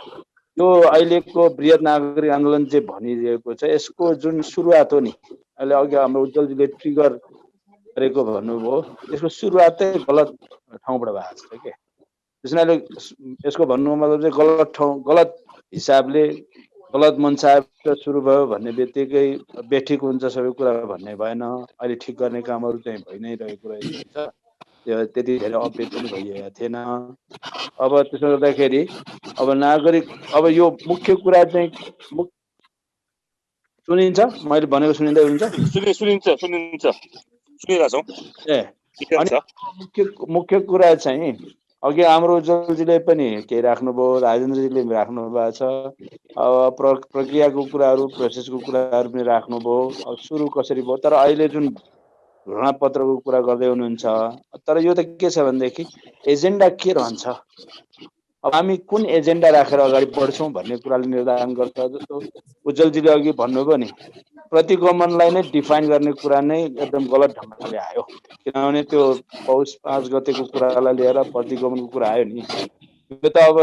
यो अहिलेको बृहत नागरिक आन्दोलन चाहिँ भनिरहेको छ, यसको जुन सुरुवात हो नि, अहिले अघि हाम्रो उज्जवलजीले ट्रिगर गरेको भन्नुभयो, यसको सुरुवातै गलत ठाउँबाट भएको छ के। त्यसैले यसको भन्नुको मतलब चाहिँ गलत हिसाबले गलत मनसायबाट सुरु भयो भन्ने बित्तिकै बेठिक हुन्छ सबै कुरा भन्ने भएन। अहिले ठिक गर्ने कामहरू चाहिँ भइ नै रहेको रहेछ। त्यति धेरै अपडेट पनि भइएको थिएन। अब त्यसो गर्दाखेरि अब नागरिक अब यो मुख्य कुरा चाहिँ सुनिन्छ? मैले भनेको सुनिँदै हुन्छ? सुनिन्छ सुनिरहेछौँ। अनि मुख्य कुरा चाहिँ अघि हाम्रो उज्जवलजीले पनि केही राख्नुभयो, राजेन्द्रजीले पनि राख्नु भएको छ। अब प्रक्रियाको कुराहरू, प्रोसेसको कुराहरू पनि राख्नुभयो। अब सुरु कसरी भयो, तर अहिले जुन घोषणापत्रको कुरा गर्दै हुनुहुन्छ, तर यो त के छ भनेदेखि एजेन्डा के रहन्छ, अब हामी कुन एजेन्डा राखेर अगाडि बढ्छौँ भन्ने कुराले निर्धारण गर्छ। जस्तो उज्जवलजीले अघि भन्नुभयो नि, प्रतिगमनलाई नै डिफाइन गर्ने कुरा नै एकदम गलत ढङ्गले आयो, किनभने त्यो पौष 5 गतेको कुरालाई लिएर प्रतिगमनको कुरा आयो नि। यो त अब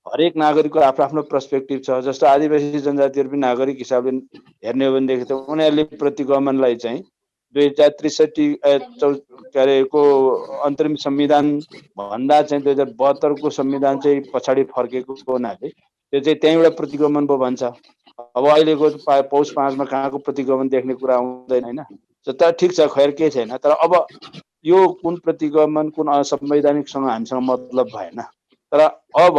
हरेक नागरिकको आफ्नो आफ्नो पर्सपेक्टिभ छ। जस्तो आदिवासी जनजातिहरू पनि नागरिक हिसाबले हेर्ने हो भनेदेखि त उनीहरूले प्रतिगमनलाई चाहिँ 2063 को अन्तरिम संविधान भन्दा चाहिँ 2072 को संविधान चाहिँ पछाडि फर्केको हुनाले त्यो चाहिँ त्यहीँबाट प्रतिगमन भयो भन्छ। अब अहिलेको पौष 5 मा कहाँको प्रतिगमन देख्ने कुरा आउँदैन, होइन। तर ठिक छ, खैर केही छैन। तर अब यो कुन प्रतिगमन कुन असंवैधानिकसँग हामीसँग मतलब भएन। तर अब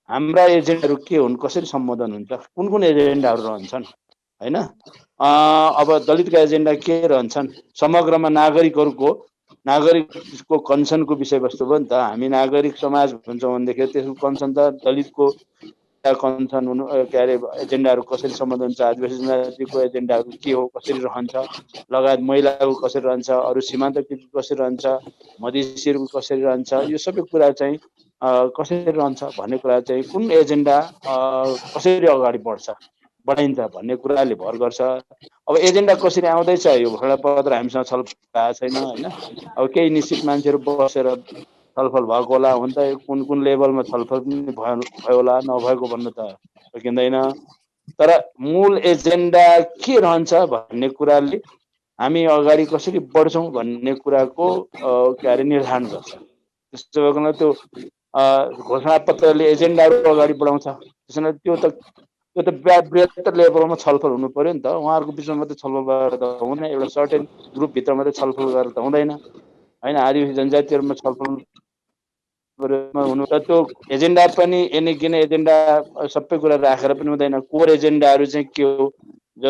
हाम्रा एजेन्डाहरू के हुन्, कसरी सम्बोधन हुन्छ, कुन कुन एजेन्डाहरू रहन्छन्, होइन। अब दलितका एजेन्डा के रहन्छन्, समग्रमा नागरिकको कन्सर्नको विषयवस्तु भयो नि त। हामी नागरिक समाज भन्छौँ भनेदेखि त्यसको कन्सर्न त दलितको कन्सर्न हुनु एजेन्डाहरू कसरी सम्बोधन हुन्छ, आदिवासी जनजातिको एजेन्डाहरू के हो, कसरी रहन्छ, लगायत महिलाको कसरी रहन्छ, अरू सीमान्तकृत कसरी रहन्छ, मधेसीहरूको कसरी रहन्छ, यो सबै कुरा चाहिँ कसरी रहन्छ भन्ने कुरा चाहिँ कुन एजेन्डा कसरी अगाडि बढाइन्छ भन्ने कुराले भर गर्छ। अब एजेन्डा कसरी आउँदैछ यो घोषणापत्र हामीसँग छलफल भएको छैन, होइन। अब केही निश्चित मान्छेहरू बसेर छलफल भएको होला, हुन त कुन कुन लेभलमा छलफल पनि भयो होला, नभएको भन्नु त सकिँदैन। तर मूल एजेन्डा के रहन्छ भन्ने कुराले हामी अगाडि कसरी बढ्छौँ भन्ने कुराको निर्धारण गर्छ। त्यसो भएकोले त्यो घोषणापत्रले एजेन्डाहरू अगाडि बढाउँछ। त्यसैले त्यो त बृहत्तर लेभलमा छलफल हुनु पर्यो नि त। उहाँहरूको बिचमा मात्रै छलफल गरेर त हुँदैन, एउटा सर्टेन ग्रुपभित्र मात्रै छलफल गरेर त हुँदैन, होइन। आदिवासी जनजातिहरूमा छलफल हुनु त त्यो एजेन्डा पनि एनेकिने एजेन्डा सबै कुरा राखेर पनि हुँदैन। कोर एजेन्डाहरू चाहिँ के हो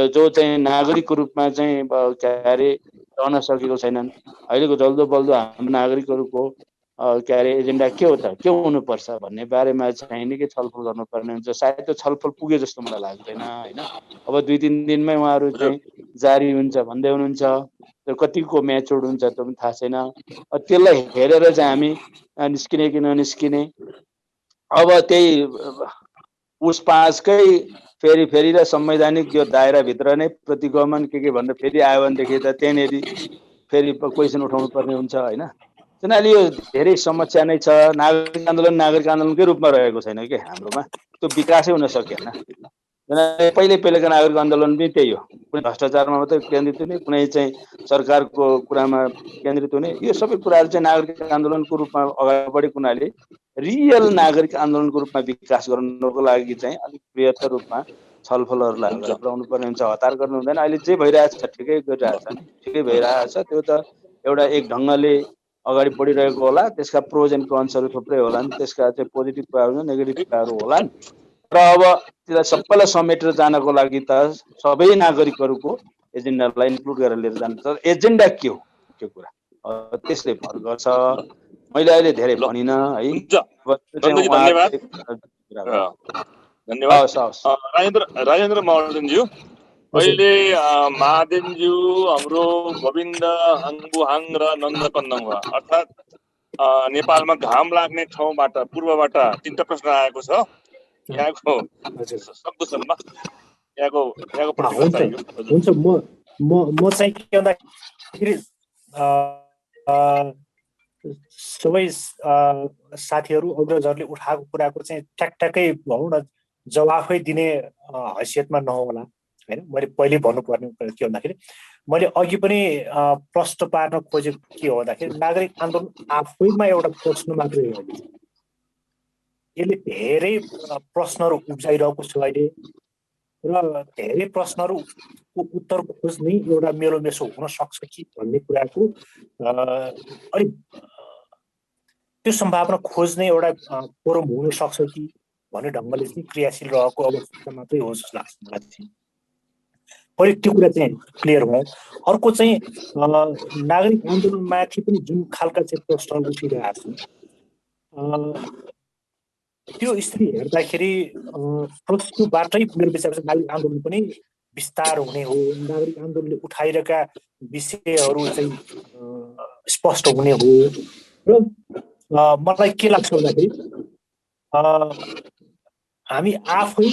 जो चाहिँ नागरिकको रूपमा चाहिँ रहन सकेको छैनन्। अहिलेको जल्दो बल्दो हाम्रो नागरिकहरूको एजेन्डा के हो त, के हुनुपर्छ भन्ने बारेमा चाहिँ निकै छलफल गर्नुपर्ने हुन्छ। सायद त्यो छलफल पुगे जस्तो मलाई लाग्दैन, होइन। अब 2-3 दिनमै उहाँहरू चाहिँ जारी हुन्छ भन्दै हुनुहुन्छ। त्यो कतिको म्याच्योर्ड हुन्छ त्यो पनि थाहा छैन। त्यसलाई हेरेर चाहिँ हामी निस्किने कि ननिस्किने, अब त्यही पुस 5 कै फेरि र संवैधानिक यो दायराभित्र नै प्रतिगमन के भनेर फेरि आयो भनेदेखि त त्यहाँनिर फेरि क्वेसन उठाउनु पर्ने हुन्छ, होइन। त्यसैले यो धेरै समस्या नै छ। नागरिक आन्दोलनकै रूपमा रहेको छैन कि हाम्रोमा, त्यो विकासै हुन सकेन। पहिलेको नागरिक आन्दोलन पनि त्यही हो, कुनै भ्रष्टाचारमा मात्रै केन्द्रित हुने, कुनै चाहिँ सरकारको कुरामा केन्द्रित हुने। यो सबै कुराहरू चाहिँ नागरिक आन्दोलनको रूपमा अगाडि बढेको हुनाले रियल नागरिक आन्दोलनको रूपमा विकास गर्नको लागि चाहिँ अलिक बृहत्तर रूपमा छलफलहरूलाई अगाडि बढाउनु पर्ने हुन्छ। हतार गर्नु हुँदैन। अहिले जे भइरहेछ ठिकै गरिरहेछ, ठिकै भइरहेछ। त्यो त एउटा एक ढङ्गले अगाडि बढिरहेको होला। त्यसका प्रोज एन्ड कन्सहरू थुप्रै होला नि, त्यसका चाहिँ पोजिटिभ कुराहरू नेगेटिभ कुराहरू होला नि। र अब त्यसलाई सबैलाई समेटेर जानको लागि त सबै नागरिकहरूको एजेन्डालाई इन्क्लुड गरेर लिएर जानुपर्छ। एजेन्डा के हो त्यो कुरा त्यसले भर गर्छ। मैले अहिले धेरै भनिनँ है। धन्यवाद राजेन्द्र महर्जनज्यू। अहिले महादेवज्यू, हाम्रो गोविन्द आङ्बुहाङ र नन्दकन्दङ अर्थात् नेपालमा घाम लाग्ने ठाउँबाट पूर्वबाट 3टा प्रश्न आएको छ। यहाँको सङ्कुशनमा यहाँको हुन्छ। म चाहिँ के भन्दाखेरि सबै साथीहरू अग्रजहरूले उठाएको कुराको चाहिँ ट्याकट्याकै भनौँ न जवाफै दिने हैसियतमा नहोला होइन। मैले पहिले भन्नुपर्ने के भन्दाखेरि मैले अघि पनि प्रश्न पार्न खोजेको के हो भन्दाखेरि नागरिक आन्दोलन आफैमा एउटा प्रश्न मात्रै हो। यसले धेरै प्रश्नहरू उब्जाइरहेको छ अहिले र धेरै प्रश्नहरूको उत्तर खोज्ने एउटा मेलोमेसो हुन सक्छ कि भन्ने कुराको अलिक त्यो सम्भावना खोज्ने एउटा फोरम हुन सक्छ कि भन्ने ढङ्गले चाहिँ क्रियाशील रहेको अवस्था मात्रै हो जस्तो लाग्छ मलाई चाहिँ। पहिले त्यो कुरा चाहिँ क्लियर भयो। अर्को चाहिँ नागरिक आन्दोलनमाथि पनि जुन खालका चाहिँ प्रश्नहरू उठिरहेका छन् त्यो स्थिति हेर्दाखेरि प्रश्नबाटै मेरो विचारमा नागरिक आन्दोलन पनि विस्तार हुने हो। नागरिक आन्दोलनले उठाइरहेका विषयहरू चाहिँ स्पष्ट हुने हो। र मलाई के लाग्छ भन्दाखेरि हामी आफै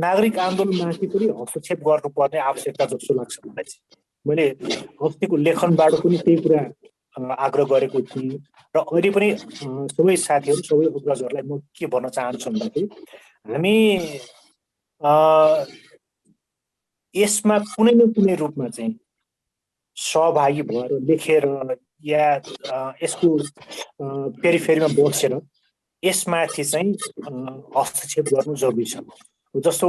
नागरिक आन्दोलनमाथि पनि हस्तक्षेप गर्नुपर्ने आवश्यकता जस्तो लाग्छ मलाई चाहिँ। मैले अस्तिको लेखनबाट पनि त्यही कुरा आग्रह गरेको थिएँ र अहिले पनि सबै साथीहरू सबै अग्रजहरूलाई म के भन्न चाहन्छु भन्दाखेरि हामी यसमा कुनै न कुनै रूपमा चाहिँ सहभागी भएर लेखेर या यसको पेरिफेरीमा बसेर यसमाथि चाहिँ हस्तक्षेप गर्नु जरुरी छ। जस्तो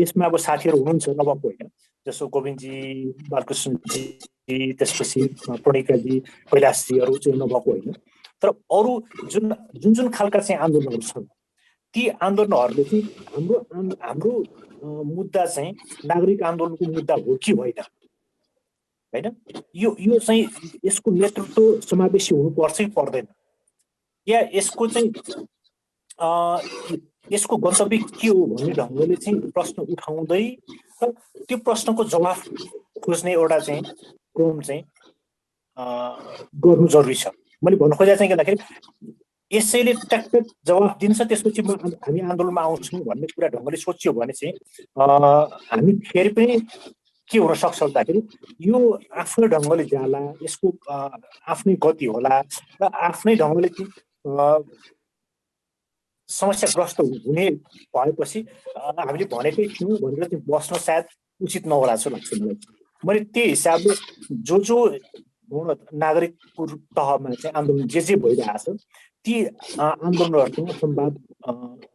यसमा अब साथीहरू हुनुहुन्छ नभएको होइन, जस्तो गोविन्दजी, बालकृष्णजी, त्यसपछि प्रणिकाजी, कैलाशजीहरू चाहिँ नभएको होइन। तर अरू जुन खालका चाहिँ आन्दोलनहरू छन् ती आन्दोलनहरूले चाहिँ हाम्रो मुद्दा चाहिँ नागरिक आन्दोलनको मुद्दा हो कि होइन होइन, यो चाहिँ यसको नेतृत्व समावेशी हुनुपर्छ कि पर्दैन, या यसको चाहिँ यसको गन्तव्य के हो भन्ने ढङ्गले चाहिँ प्रश्न उठाउँदै त्यो प्रश्नको जवाफ खोज्ने एउटा चाहिँ क्रम चाहिँ गर्नु जरुरी छ। मैले भन्न खोजेको चाहिँ के भन्दाखेरि यसैले ट्याकट्याक जवाफ दिन्छ त्यसपछि हामी आन्दोलनमा आउँछौँ भन्ने कुरा ढङ्गले सोचियो भने चाहिँ हामी फेरि पनि के हुन सक्छ भन्दाखेरि यो आफ्नै ढङ्गले जाला, यसको आफ्नै गति होला र आफ्नै ढङ्गले समस्याग्रस्त हुने भएपछि हामीले भनेकै थियौँ भनेर चाहिँ बस्न सायद उचित नहोला जस्तो लाग्छ मलाई। मैले त्यही हिसाबले जो नागरिकको तहमा चाहिँ आन्दोलन जे भइरहेछ ती आन्दोलनहरूसँग संवाद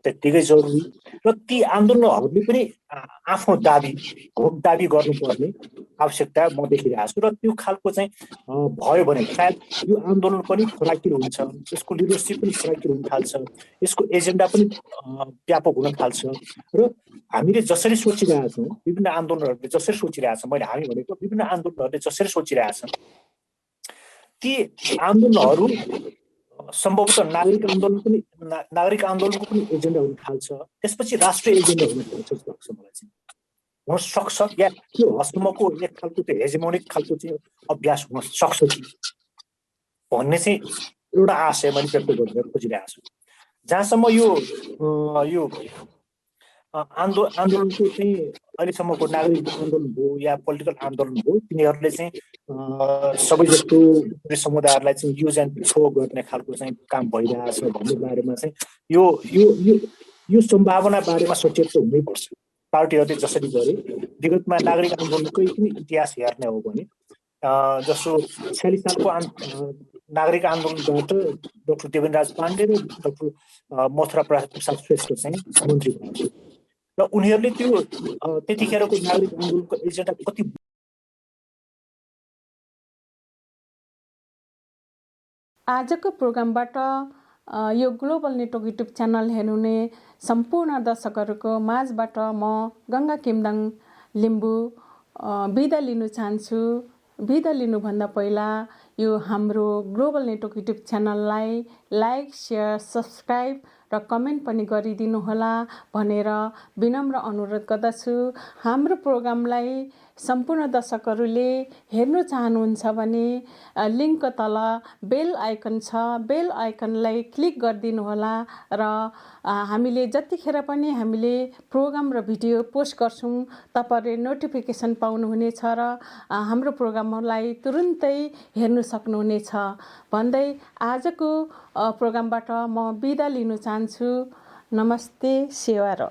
त्यत्तिकै जरुरी र ती आन्दोलनहरूले पनि आफ्नो दाबी गर्नुपर्ने आवश्यकता म देखिरहेको छु। र त्यो खालको चाहिँ भयो भने सायद यो आन्दोलन पनि फराकिलो हुन्छ, यसको लिडरसिप पनि फराकिलो हुन थाल्छ, यसको एजेन्डा पनि व्यापक हुन थाल्छ। र हामीले जसरी सोचिरहेछौँ विभिन्न आन्दोलनहरूले जसरी सोचिरहेछौँ, मैले हामी भनेको विभिन्न आन्दोलनहरूले जसरी सोचिरहेछन् ती आन्दोलनहरू सम्भवतः नागरिक आन्दोलनको पनि एजेन्डा हुन थाल्छ, त्यसपछि राष्ट्रिय एजेन्डा हुन थाल्छ जस्तो लाग्छ मलाई चाहिँ। हुन सक्छ या त्यो हस्तमको एक खालको त्यो हेजेमोनिक खालको चाहिँ अभ्यास हुन सक्छ कि भन्ने चाहिँ एउटा आशय मैले व्यक्त गर्न खोजिरहेको छु। जहाँसम्म यो आन्दोलनको चाहिँ अहिलेसम्मको नागरिक आन्दोलन हो या पोलिटिकल आन्दोलन हो, तिनीहरूले चाहिँ सबै जस्तो समुदायहरूलाई चाहिँ युज एन्ड थ्रो गर्ने खालको चाहिँ काम भइरहेछ भन्ने बारेमा चाहिँ यो सम्भावना बारेमा सचेत त हुनैपर्छ। पार्टीहरूले जसरी गरे विगतमा नागरिक आन्दोलनकै पनि इतिहास हेर्ने हो भने जस्तो 46 सालको नागरिक आन्दोलनबाट डाक्टर देवेन्द्रराज पाण्डे र डाक्टर मथुरा प्रसाद श्रेष्ठ चाहिँ मन्त्री भए र उनीहरूले त्यो त्यतिखेरको नागरिक आन्दोलनको एजेन्डा कति आजको प्रोग्रामबाट यो ग्लोबल नेटवर्क युट्युब च्यानल हेर्नुहुने सम्पूर्ण दर्शकहरूको माझबाट म गङ्गा किमदाङ लिम्बू बिदा लिनु चाहन्छु। बिदा लिनुभन्दा पहिला यो हाम्रो ग्लोबल नेटवर्क युट्युब च्यानललाई लाइक, सेयर, सब्सक्राइब र कमेन्ट पनि गरिदिनु होला भनेर विनम्र अनुरोध गर्दछु। हाम्रो प्रोग्रामलाई सम्पूर्ण दर्शकहरूले हेर्नु चाहनुहुन्छ भने लिङ्कको तल बेल आइकन छ, बेल आइकनलाई क्लिक गरिदिनु होला र हामीले जतिखेर पनि हामीले प्रोग्राम र भिडियो पोस्ट गर्छौँ तपाईहरुले नोटिफिकेसन पाउनुहुनेछ र हाम्रो प्रोग्रामलाई तुरुन्तै हेर्नु सक्नुहुनेछ भन्दै आजको प्रोग्रामबाट म बिदा लिन चाहन्छु। नमस्ते, सेवा र